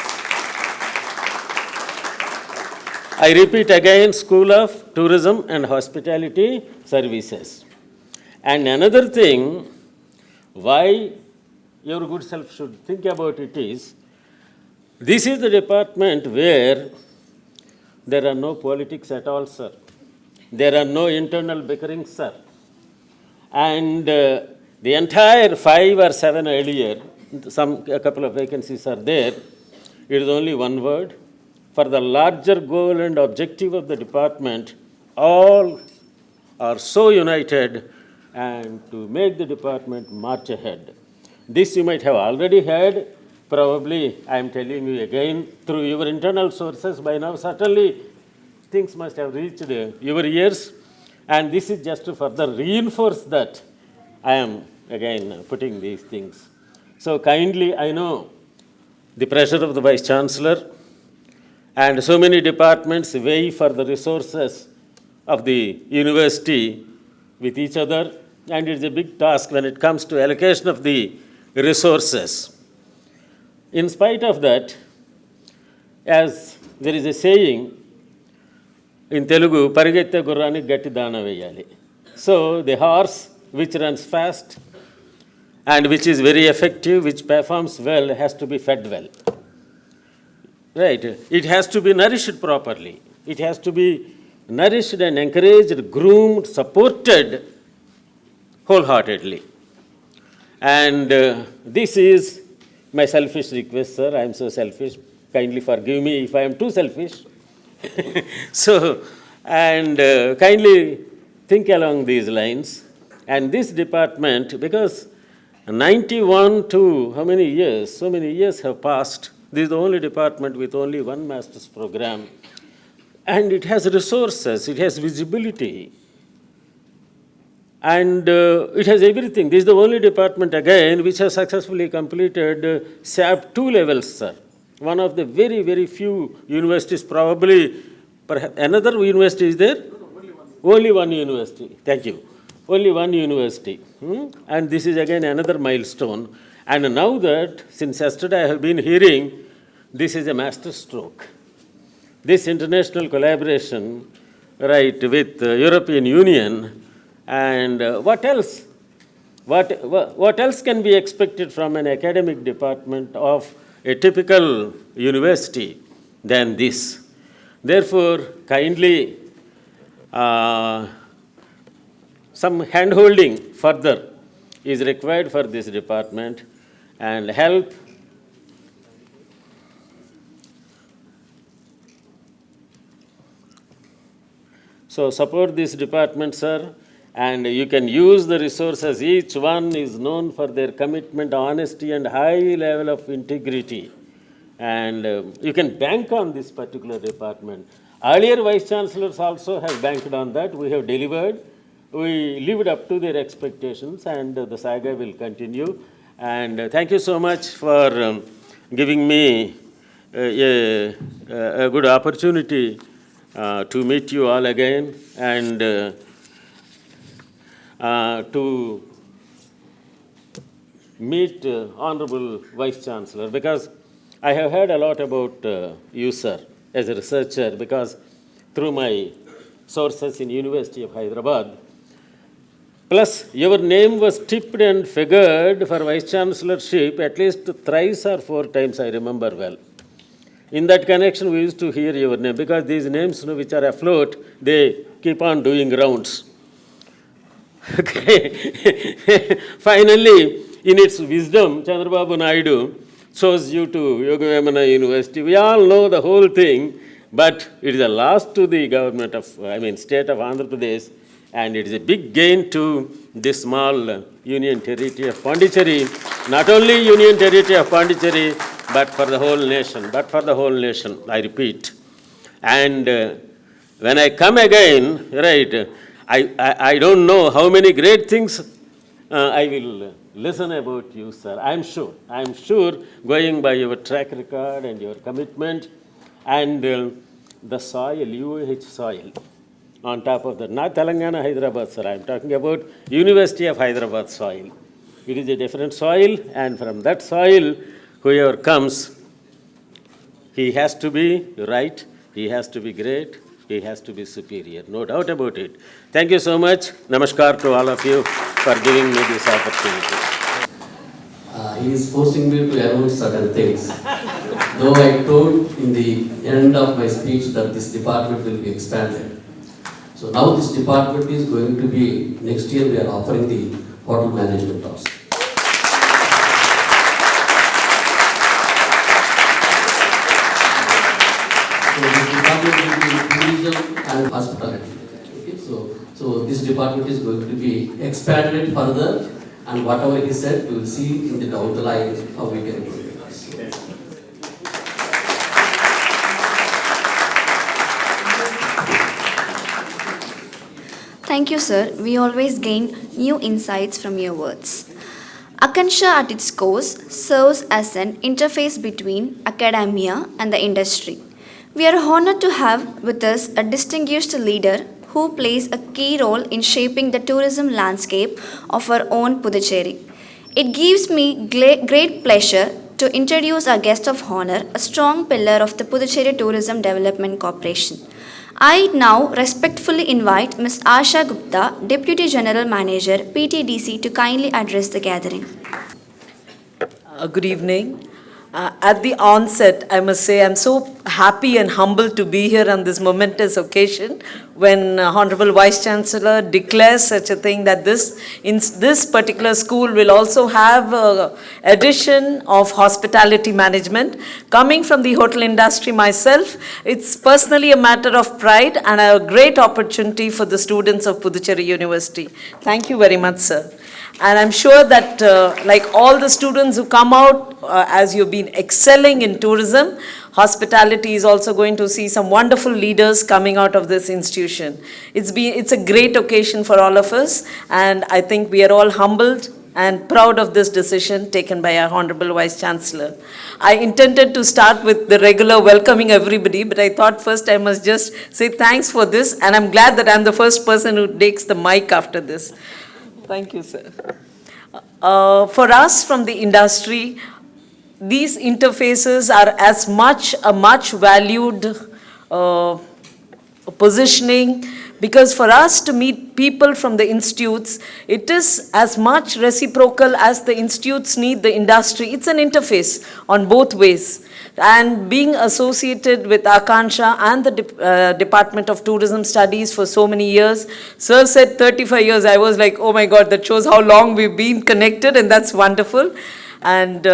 I repeat again, School of Tourism and Hospitality Services. And another thing, why your good self should think about it is, this is the department where there are no politics at all, sir. There are no internal bickerings, sir. And the entire 5 or 7 earlier, a couple of vacancies are there. It is only one word. For the larger goal and objective of the department, all are so united and to make the department march ahead. This you might have already heard. Probably, I am telling you again, through your internal sources by now, certainly things must have reached your ears. And this is just to further reinforce that I am again putting these things. So kindly, I know the pressure of the Vice Chancellor and so many departments weigh for the resources of the university with each other, and it's a big task when it comes to allocation of the resources. In spite of that, as there is a saying in Telugu, పరిగెత్తే గుర్రానికి గట్టి దాన వేయాలి. So the horse which runs fast and which is very effective, which performs well, has to be fed well. Right? It has to be nourished properly. It has to be nourished and encouraged, groomed, supported wholeheartedly. And this is my selfish request, sir. I am so selfish. Kindly forgive me if I am too selfish. So, and kindly think along these lines. And this department, because 91 to how many years? So many years have passed. This is the only department with only one master's program. And it has resources, it has visibility, and it has everything. This is the only department again which has successfully completed SAP 2 levels, sir. One of the very, very few universities, probably, perhaps another university is there? Only one university. Thank you. Only one university. And this is again another milestone. And now that, since yesterday I have been hearing, this is a master stroke. This international collaboration, right, with the European Union, and what else? What else can be expected from an academic department of a typical university than this? Therefore, kindly some hand-holding further is required for this department, and help so support this department, sir, and you can use the resources. Each one is known for their commitment, honesty, and high level of integrity. And you can bank on this particular department. Earlier vice chancellors also have banked on that. We have delivered. We lived up to their expectations, and the saga will continue. And thank you so much for giving me a good opportunity to meet you all again, and to meet Honorable Vice Chancellor, because I have heard a lot about you, sir, as a researcher, because through my sources in University of Hyderabad, plus your name was tipped and figured for Vice Chancellorship at least thrice or 4 times, I remember well. In that connection, we used to hear your name, because these names, which are afloat, they keep on doing rounds. Okay. Finally, in its wisdom, Chandrababu Naidu chose you to Yogamana University. We all know the whole thing, but it is a loss to the government of, state of Andhra Pradesh, and it is a big gain to this small union territory of Pondicherry. Not only union territory of Pondicherry, but for the whole nation, I repeat. And when I come again, right, I don't know how many great things I will listen about you, sir. I'm sure, going by your track record and your commitment, and the soil, UH soil, on top of that, not Telangana, Hyderabad, sir. I'm talking about University of Hyderabad soil. It is a different soil, and from that soil, whoever comes, he has to be right, he has to be great, he has to be superior, no doubt about it. Thank you so much. Namaskar to all of you for giving me this opportunity. He is forcing me to announce certain things. Though I told in the end of my speech that this department will be expanded. So now this department is going to be, next year we are offering the hotel management also. So this department will be tourism and hospitality. Okay, so this department is going to be expanded further, and whatever he said, we will see in the down the line how we can do it. Thank you, sir. We always gain new insights from your words. Akanksha at its core serves as an interface between academia and the industry. We are honored to have with us a distinguished leader who plays a key role in shaping the tourism landscape of our own Puducherry. It gives me great pleasure to introduce our guest of honor, a strong pillar of the Puducherry Tourism Development Corporation. I now respectfully invite Ms. Asha Gupta, Deputy General Manager, PTDC, to kindly address the gathering. Good evening. At the onset, I must say I'm so happy and humbled to be here on this momentous occasion when Honorable Vice Chancellor declares such a thing that in this particular school will also have addition of hospitality management. Coming from the hotel industry myself, it's personally a matter of pride and a great opportunity for the students of Puducherry University. Thank you very much, sir. And I'm sure that like all the students who come out, as you've been excelling in tourism, hospitality is also going to see some wonderful leaders coming out of this institution. It's a great occasion for all of us, and I think we are all humbled and proud of this decision taken by our Honorable Vice Chancellor. I intended to start with the regular welcoming everybody, but I thought first I must just say thanks for this, and I'm glad that I'm the first person who takes the mic after this. Thank you, sir. For us from the industry, these interfaces are as much a much valued positioning, because for us to meet people from the institutes, it is as much reciprocal as the institutes need the industry. It's an interface on both ways. And being associated with Akanksha and the Department of Tourism Studies for so many years, sir said 35 years, I was like, oh my God, that shows how long we've been connected, and that's wonderful. And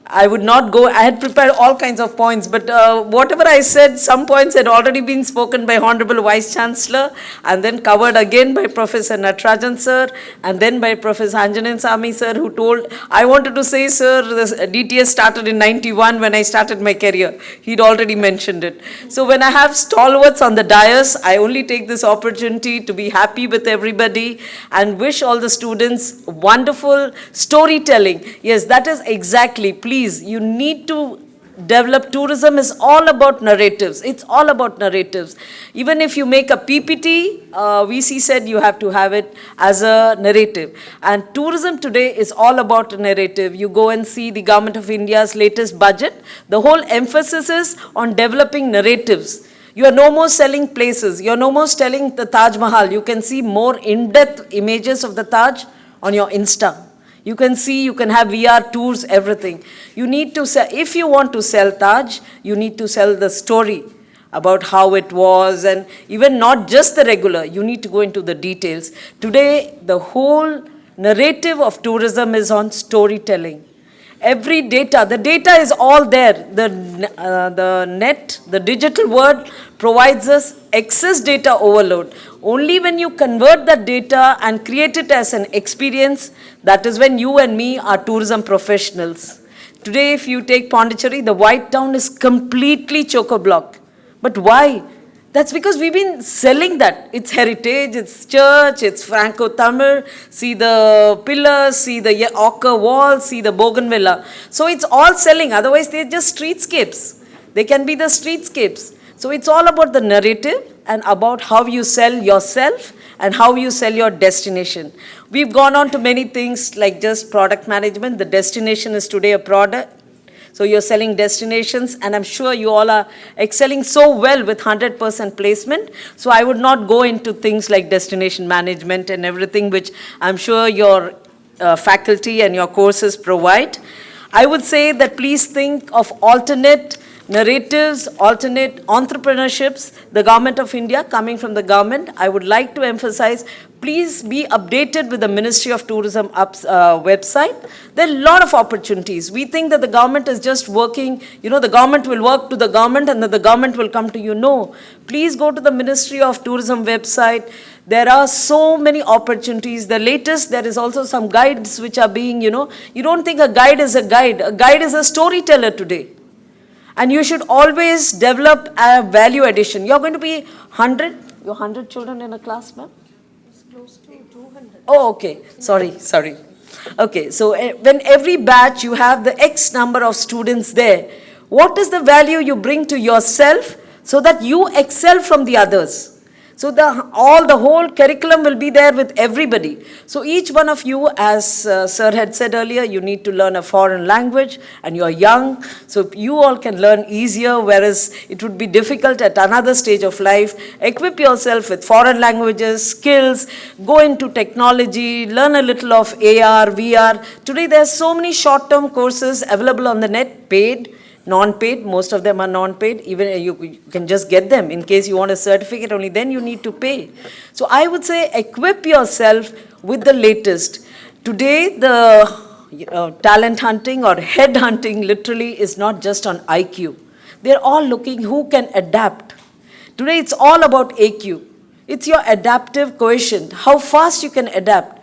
I would not go, I had prepared all kinds of points, but whatever I said, some points had already been spoken by Honorable Vice Chancellor, and then covered again by Professor Natarajan sir, and then by Professor Anjanen Sami sir, who told, I wanted to say, sir, this DTS started in 91 when I started my career. He'd already mentioned it. So when I have stalwarts on the dais, I only take this opportunity to be happy with everybody and wish all the students wonderful storytelling. Yes, that is exactly, please, you need to develop. Tourism is all about narratives. It's all about narratives. Even if you make a PPT, VC said you have to have it as a narrative. And tourism today is all about a narrative. You go and see the Government of India's latest budget. The whole emphasis is on developing narratives. You are no more selling places. You are no more selling the Taj Mahal. You can see more in-depth images of the Taj on your Insta. You can see, you can have VR tours, everything. You need to sell, if you want to sell Taj, you need to sell the story about how it was, and even not just the regular, you need to go into the details. Today, the whole narrative of tourism is on storytelling. Every data, the data is all there. The net, the digital world provides us excess data overload. Only when you convert that data and create it as an experience, that is when you and me are tourism professionals. Today, if you take Pondicherry, the White Town is completely chock-a-block. But why? That's because we've been selling that. It's heritage, it's church, it's Franco-Tamil, see the pillars, see the ochre walls, see the bougainvillea. So it's all selling, otherwise they're just streetscapes. They can be the streetscapes. So it's all about the narrative and about how you sell yourself and how you sell your destination. We've gone on to many things like just product management. The destination is today a product. So you're selling destinations, and I'm sure you all are excelling so well with 100% placement. So I would not go into things like destination management and everything, which I'm sure your faculty and your courses provide. I would say that please think of alternate narratives, alternate entrepreneurships. The Government of India, coming from the government, I would like to emphasize, please be updated with the Ministry of Tourism website. There are a lot of opportunities. We think that the government is just working, the government will work to the government and that the government will come to you. No, please go to the Ministry of Tourism website. There are so many opportunities. The latest, there is also some guides which are being, you don't think a guide is a guide. A guide is a storyteller today. And you should always develop a value addition. You're going to be 100, you're 100 children in a class, ma'am? It's close to 200. Oh, okay. Sorry. Okay, so when every batch you have the X number of students there, what is the value you bring to yourself so that you excel from the others? So the whole curriculum will be there with everybody. So each one of you, as Sir had said earlier, you need to learn a foreign language and you're young. So you all can learn easier, whereas it would be difficult at another stage of life. Equip yourself with foreign languages, skills, go into technology, learn a little of AR, VR. Today there's so many short-term courses available on the net, paid, non-paid, most of them are non-paid, even you can just get them in case you want a certificate, only then you need to pay. So I would say equip yourself with the latest. Today the talent hunting or head hunting literally is not just on IQ. They're all looking who can adapt. Today it's all about AQ. It's your adaptive quotient, how fast you can adapt.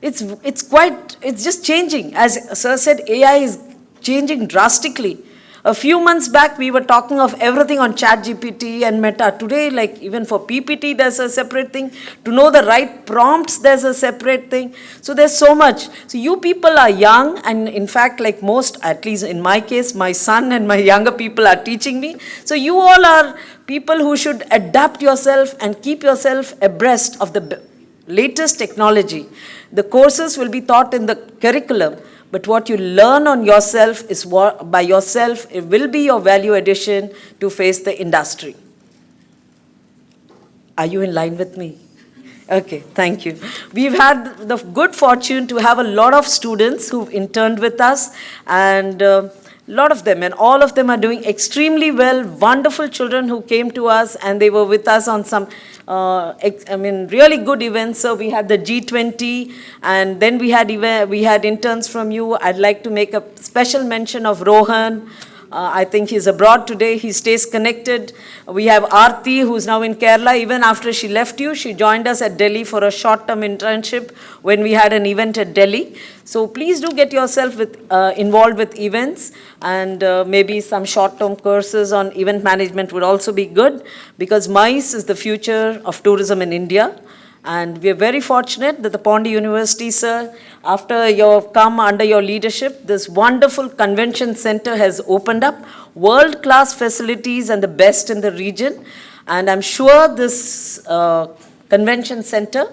It's just changing. As Sir said, AI is changing drastically. A few months back, we were talking of everything on ChatGPT and Meta. Today, like even for PPT, there's a separate thing. To know the right prompts, there's a separate thing. So there's so much. So you people are young, and in fact, like most, at least in my case, my son and my younger people are teaching me. So you all are people who should adapt yourself and keep yourself abreast of the latest technology. The courses will be taught in the curriculum. But what you learn on yourself is by yourself, it will be your value addition to face the industry. Are you in line with me? Okay, thank you. We've had the good fortune to have a lot of students who've interned with us, and a lot of them, and all of them are doing extremely well. Wonderful children who came to us, and they were with us on some really good events. So we had the G20, and then we had interns from you. I'd like to make a special mention of Rohan. I think he's abroad today. He stays connected. We have Aarti, who's now in Kerala. Even after she left you, she joined us at Delhi for a short-term internship when we had an event at Delhi. So please do get yourself involved with events, and maybe some short-term courses on event management would also be good, because MICE is the future of tourism in India. And we are very fortunate that the Pondicherry University, sir, after you've come under your leadership, this wonderful convention center has opened up, world-class facilities and the best in the region. And I'm sure this convention center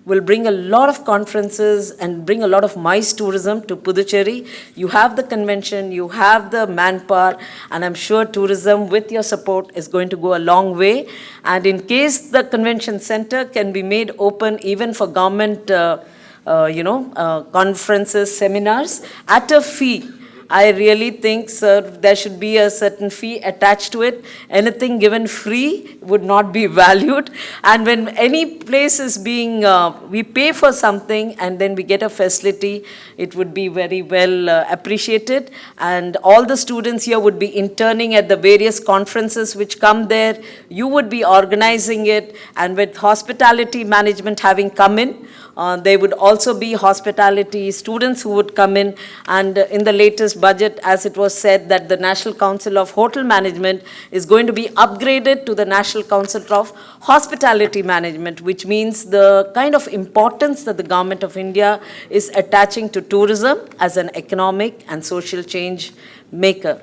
will bring a lot of conferences and bring a lot of MICE tourism to Puducherry. You have the convention, you have the manpower, and I'm sure tourism with your support is going to go a long way. And in case the convention center can be made open even for government conferences, seminars, at a fee, I really think, sir, there should be a certain fee attached to it. Anything given free would not be valued. And when any place is being, we pay for something and then we get a facility, it would be very well appreciated. And all the students here would be interning at the various conferences which come there. You would be organizing it, and with hospitality management having come in, there would also be hospitality students who would come in. And in the latest budget, as it was said, that the National Council of Hotel Management is going to be upgraded to the National Council of Hospitality Management, which means the kind of importance that the Government of India is attaching to tourism as an economic and social change maker.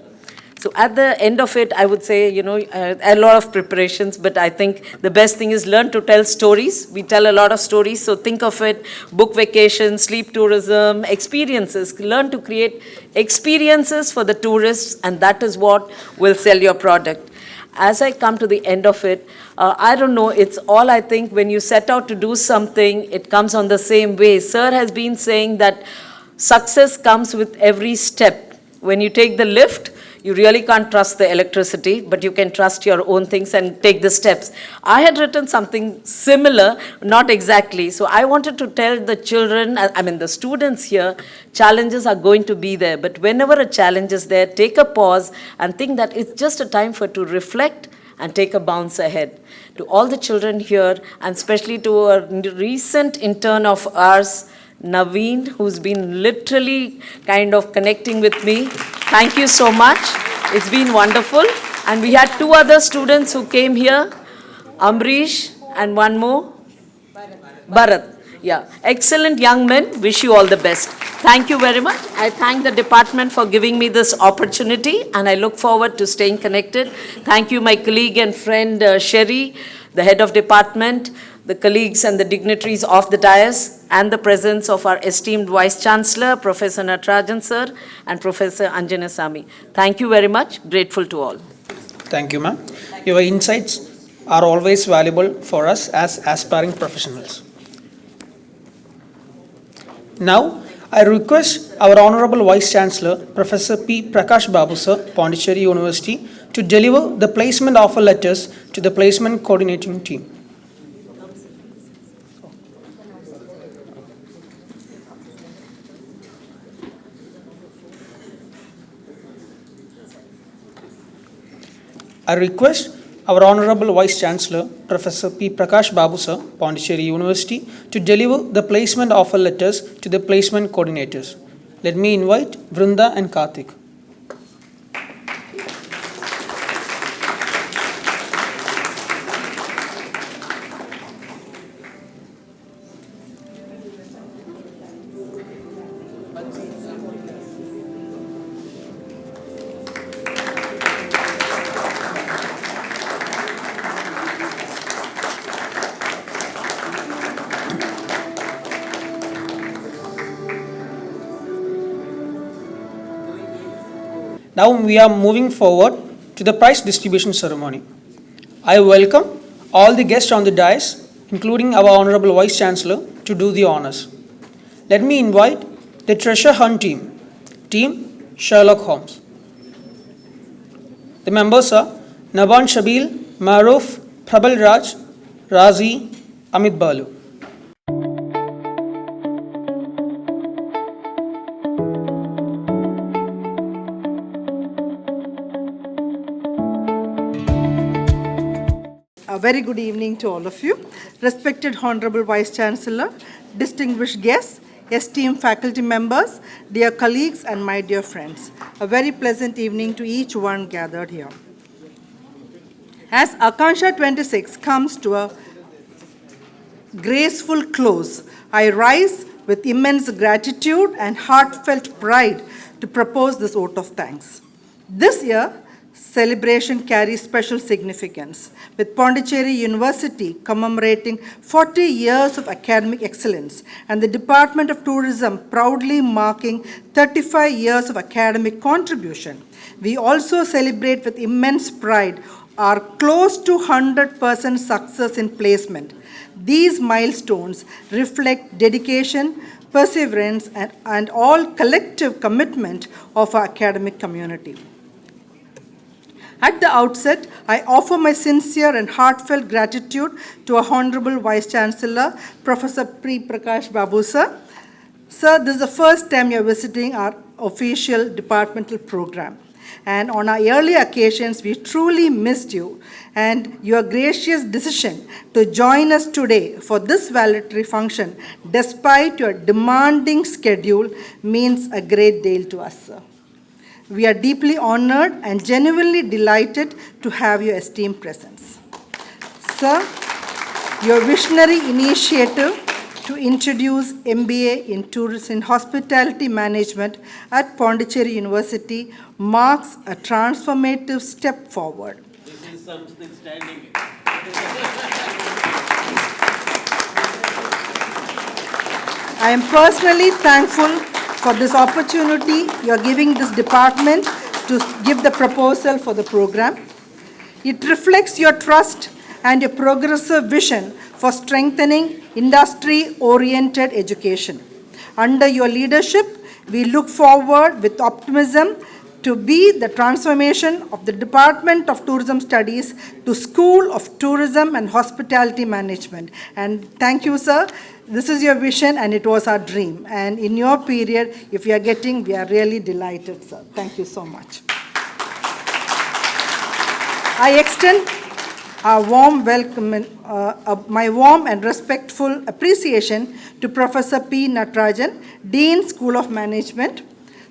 So at the end of it, I would say, a lot of preparations, but I think the best thing is learn to tell stories. We tell a lot of stories, so think of it, book vacation, sleep tourism, experiences. Learn to create experiences for the tourists, and that is what will sell your product. As I come to the end of it, I don't know, it's all, I think, when you set out to do something, it comes on the same way. Sir has been saying that success comes with every step. When you take the lift, you really can't trust the electricity, but you can trust your own things and take the steps. I had written something similar, not exactly. So I wanted to tell the children, the students here, challenges are going to be there. But whenever a challenge is there, take a pause and think that it's just a time to reflect and take a bounce ahead. To all the children here, and especially to a recent intern of ours, Naveen, who's been literally kind of connecting with me. Thank you so much. It's been wonderful. And we had two other students who came here, Amrish and one more, Bharat. Yeah, excellent young men. Wish you all the best. Thank you very much. I thank the department for giving me this opportunity, and I look forward to staying connected. Thank you, my colleague and friend Sherry. the head of department, the colleagues and the dignitaries of the dais, and the presence of our esteemed Vice Chancellor, Professor Natarajan sir, and Professor Anjana Sami. Thank you very much. Grateful to all. Thank you, ma'am. Your insights are always valuable for us as aspiring professionals. Now, I request our Honorable Vice Chancellor, Professor P. Prakash Babu sir, Pondicherry University, to deliver the placement offer letters to the placement coordinating team. I request our Honorable Vice Chancellor, Professor P. Prakash Babu sir, Pondicherry University, to deliver the placement offer letters to the placement coordinators. Let me invite Vrinda and Karthik. Now we are moving forward to the prize distribution ceremony. I welcome all the guests on the dais, including our Honorable Vice Chancellor, to do the honors. Let me invite the treasure hunt team, Team Sherlock Holmes. The members are Naban Shabil, Maruf, Prabal Raj, Razi, Amit Balu. A very good evening to all of you. Respected Honorable Vice Chancellor, distinguished guests, esteemed faculty members, dear colleagues and my dear friends. A very pleasant evening to each one gathered here. As Akanksha 26 comes to a graceful close, I rise with immense gratitude and heartfelt pride to propose this vote of thanks. This year, celebration carries special significance, with Pondicherry University commemorating 40 years of academic excellence and the Department of Tourism proudly marking 35 years of academic contribution. We also celebrate with immense pride our close to 100% success in placement. These milestones reflect dedication, perseverance, and all collective commitment of our academic community. At the outset, I offer my sincere and heartfelt gratitude to our Honorable Vice Chancellor, Professor P. Prakash Babu sir. Sir, this is the first time you are visiting our official departmental program. And on our earlier occasions, we truly missed you. And your gracious decision to join us today for this valedictory function, despite your demanding schedule, means a great deal to us, sir. We are deeply honored and genuinely delighted to have your esteemed presence. Sir, your visionary initiative to introduce MBA in Hospitality Management at Pondicherry University marks a transformative step forward. This is something standing. I am personally thankful for this opportunity you are giving this department to give the proposal for the program. It reflects your trust and your progressive vision for strengthening industry-oriented education. Under your leadership, we look forward with optimism to be the transformation of the Department of Tourism Studies to School of Tourism and Hospitality Management. And thank you, sir. This is your vision and it was our dream. And in your period, if you are getting, we are really delighted, sir. Thank you so much. I extend a warm welcome, my warm and respectful appreciation to Professor P. Natarajan, Dean, School of Management.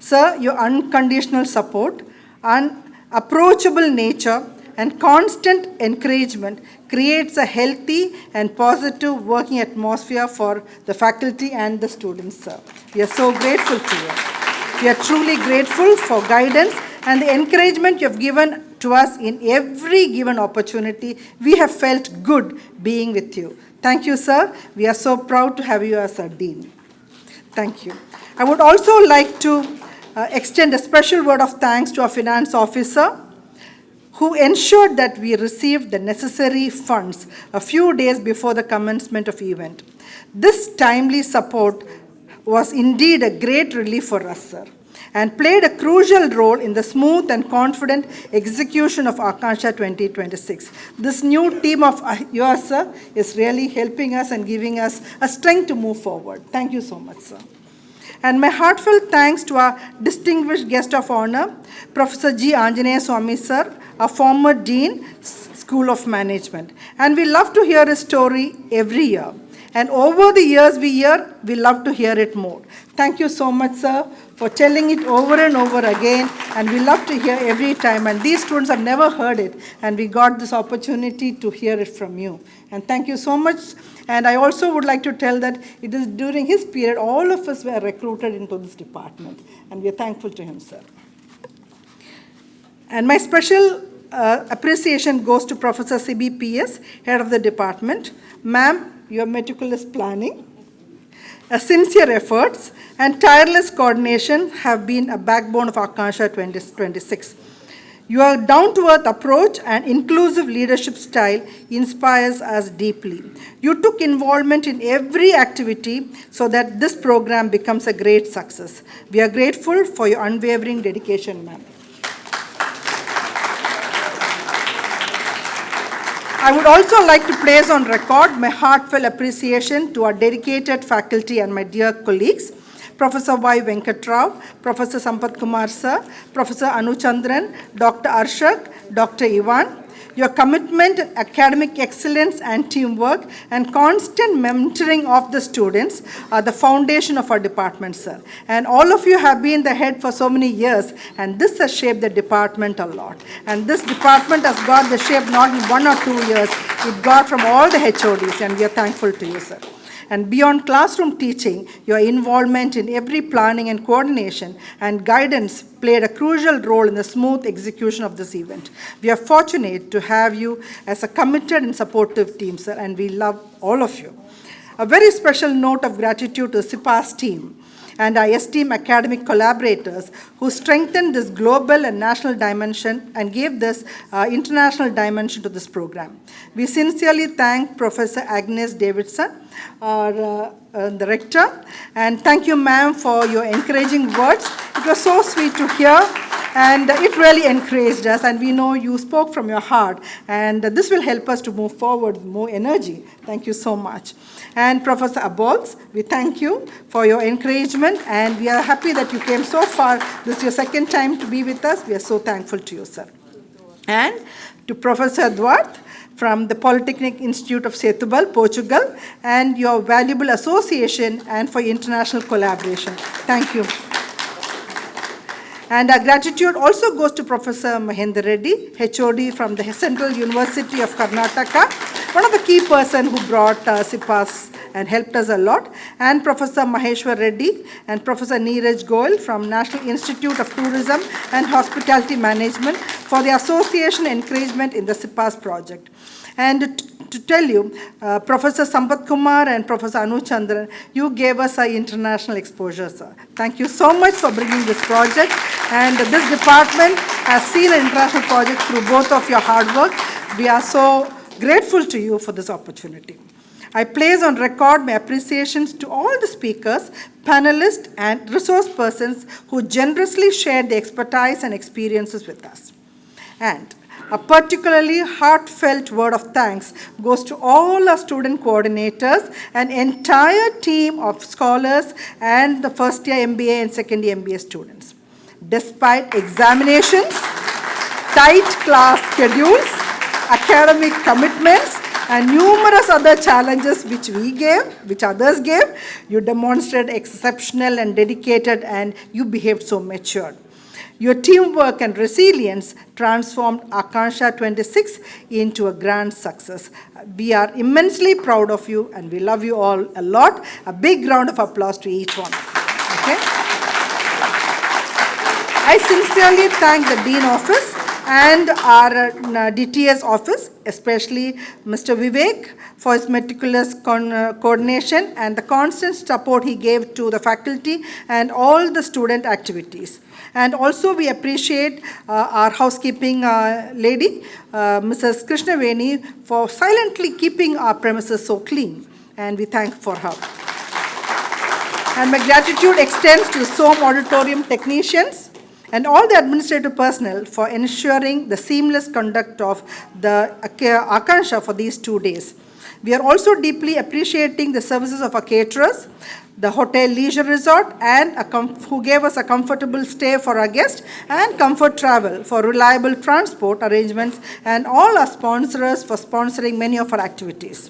Sir, your unconditional support, approachable nature, and constant encouragement creates a healthy and positive working atmosphere for the faculty and the students, sir. We are so grateful to you. We are truly grateful for guidance and the encouragement you have given to us in every given opportunity. We have felt good being with you. Thank you, sir. We are so proud to have you as our dean. Thank you. I would also like to extend a special word of thanks to our finance officer, who ensured that we received the necessary funds a few days before the commencement of event. This timely support was indeed a great relief for us, sir, and played a crucial role in the smooth and confident execution of Akanksha 2026. This new team of yours, sir, is really helping us and giving us a strength to move forward. Thank you so much, sir. And my heartfelt thanks to our distinguished guest of honor, Professor G. Anjaneya Swami, sir, a former Dean, School of Management. And we love to hear his story every year. And over the years we love to hear it more. Thank you so much, sir, for telling it over and over again. And we love to hear every time. And these students have never heard it. And we got this opportunity to hear it from you. And thank you so much. And I also would like to tell that it is during his period, all of us were recruited into this department. And we are thankful to him, sir. And my special appreciation goes to Professor CBPS, head of the department. Ma'am, your meticulous planning, sincere efforts, and tireless coordination have been a backbone of Akanksha 2026. Your down-to-earth approach and inclusive leadership style inspires us deeply. You took involvement in every activity so that this program becomes a great success. We are grateful for your unwavering dedication, ma'am. I would also like to place on record my heartfelt appreciation to our dedicated faculty and my dear colleagues, Professor Y. Venkatrao, Professor Sampath Kumar sir, Professor Anuchandran, Dr. Arshak, Dr. Ivan. Your commitment, academic excellence and teamwork and constant mentoring of the students are the foundation of our department, sir. And all of you have been the head for so many years, and this has shaped the department a lot. And this department has got the shape not in 1 or 2 years, it got from all the HODs, and we are thankful to you, sir. And beyond classroom teaching, your involvement in every planning and coordination and guidance played a crucial role in the smooth execution of this event. We are fortunate to have you as a committed and supportive team, sir, and we love all of you. A very special note of gratitude to the SIPAS team and our esteemed academic collaborators who strengthened this global and national dimension and gave this international dimension to this program. We sincerely thank Professor Agnes Davidson, our the rector, and thank you, ma'am, for your encouraging words. It was so sweet to hear, and it really encouraged us, and we know you spoke from your heart, and this will help us to move forward with more energy. Thank you so much. And Professor Abols, we thank you for your encouragement, and we are happy that you came so far. This is your second time to be with us. We are so thankful to you, sir. And to Professor Eduardo from the Polytechnic Institute of Setúbal, Portugal, and your valuable association and for international collaboration. Thank you. And our gratitude also goes to Professor Mahendra Reddy, HOD from the Central University of Karnataka, one of the key persons who brought SIPAS and helped us a lot, and Professor Maheshwar Reddy and Professor Neeraj Goel from National Institute of Tourism and Hospitality Management for the association encouragement in the SIPAS project. And to tell you, Professor Sampath Kumar and Professor Anuchandran, you gave us our international exposure, sir. Thank you so much for bringing this project. And this department has seen an international project through both of your hard work. We are so grateful to you for this opportunity. I place on record my appreciations to all the speakers, panelists, and resource persons who generously shared their expertise and experiences with us. And a particularly heartfelt word of thanks goes to all our student coordinators and entire team of scholars and the first year MBA and second year MBA students. Despite examinations, tight class schedules, academic commitments, and numerous other challenges which others gave, you demonstrated exceptional and dedicated, and you behaved so mature. Your teamwork and resilience transformed Akanksha 26 into a grand success. We are immensely proud of you, and we love you all a lot. A big round of applause to each one. Okay? I sincerely thank the Dean Office and our DTS office, especially Mr. Vivek, for his meticulous coordination and the constant support he gave to the faculty and all the student activities. And also we appreciate our housekeeping lady, Mrs. Krishnaveni, for silently keeping our premises so clean, and we thank for her. And my gratitude extends to the SOM auditorium technicians and all the administrative personnel for ensuring the seamless conduct of the Akanksha for these 2 days. We are also deeply appreciating the services of our caterers, the Hotel Leisure Resort, and who gave us a comfortable stay for our guests, and Comfort Travel for reliable transport arrangements, and all our sponsors for sponsoring many of our activities.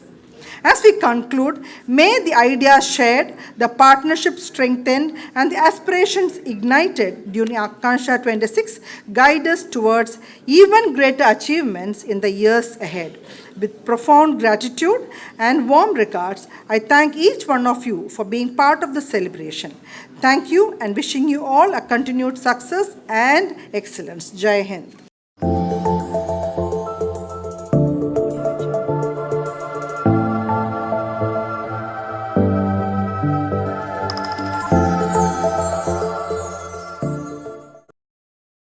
As we conclude, may the ideas shared, the partnership strengthened, and the aspirations ignited during Akanksha 26 guide us towards even greater achievements in the years ahead. With profound gratitude and warm regards, I thank each one of you for being part of the celebration. Thank you, and wishing you all a continued success and excellence. Jai Hind.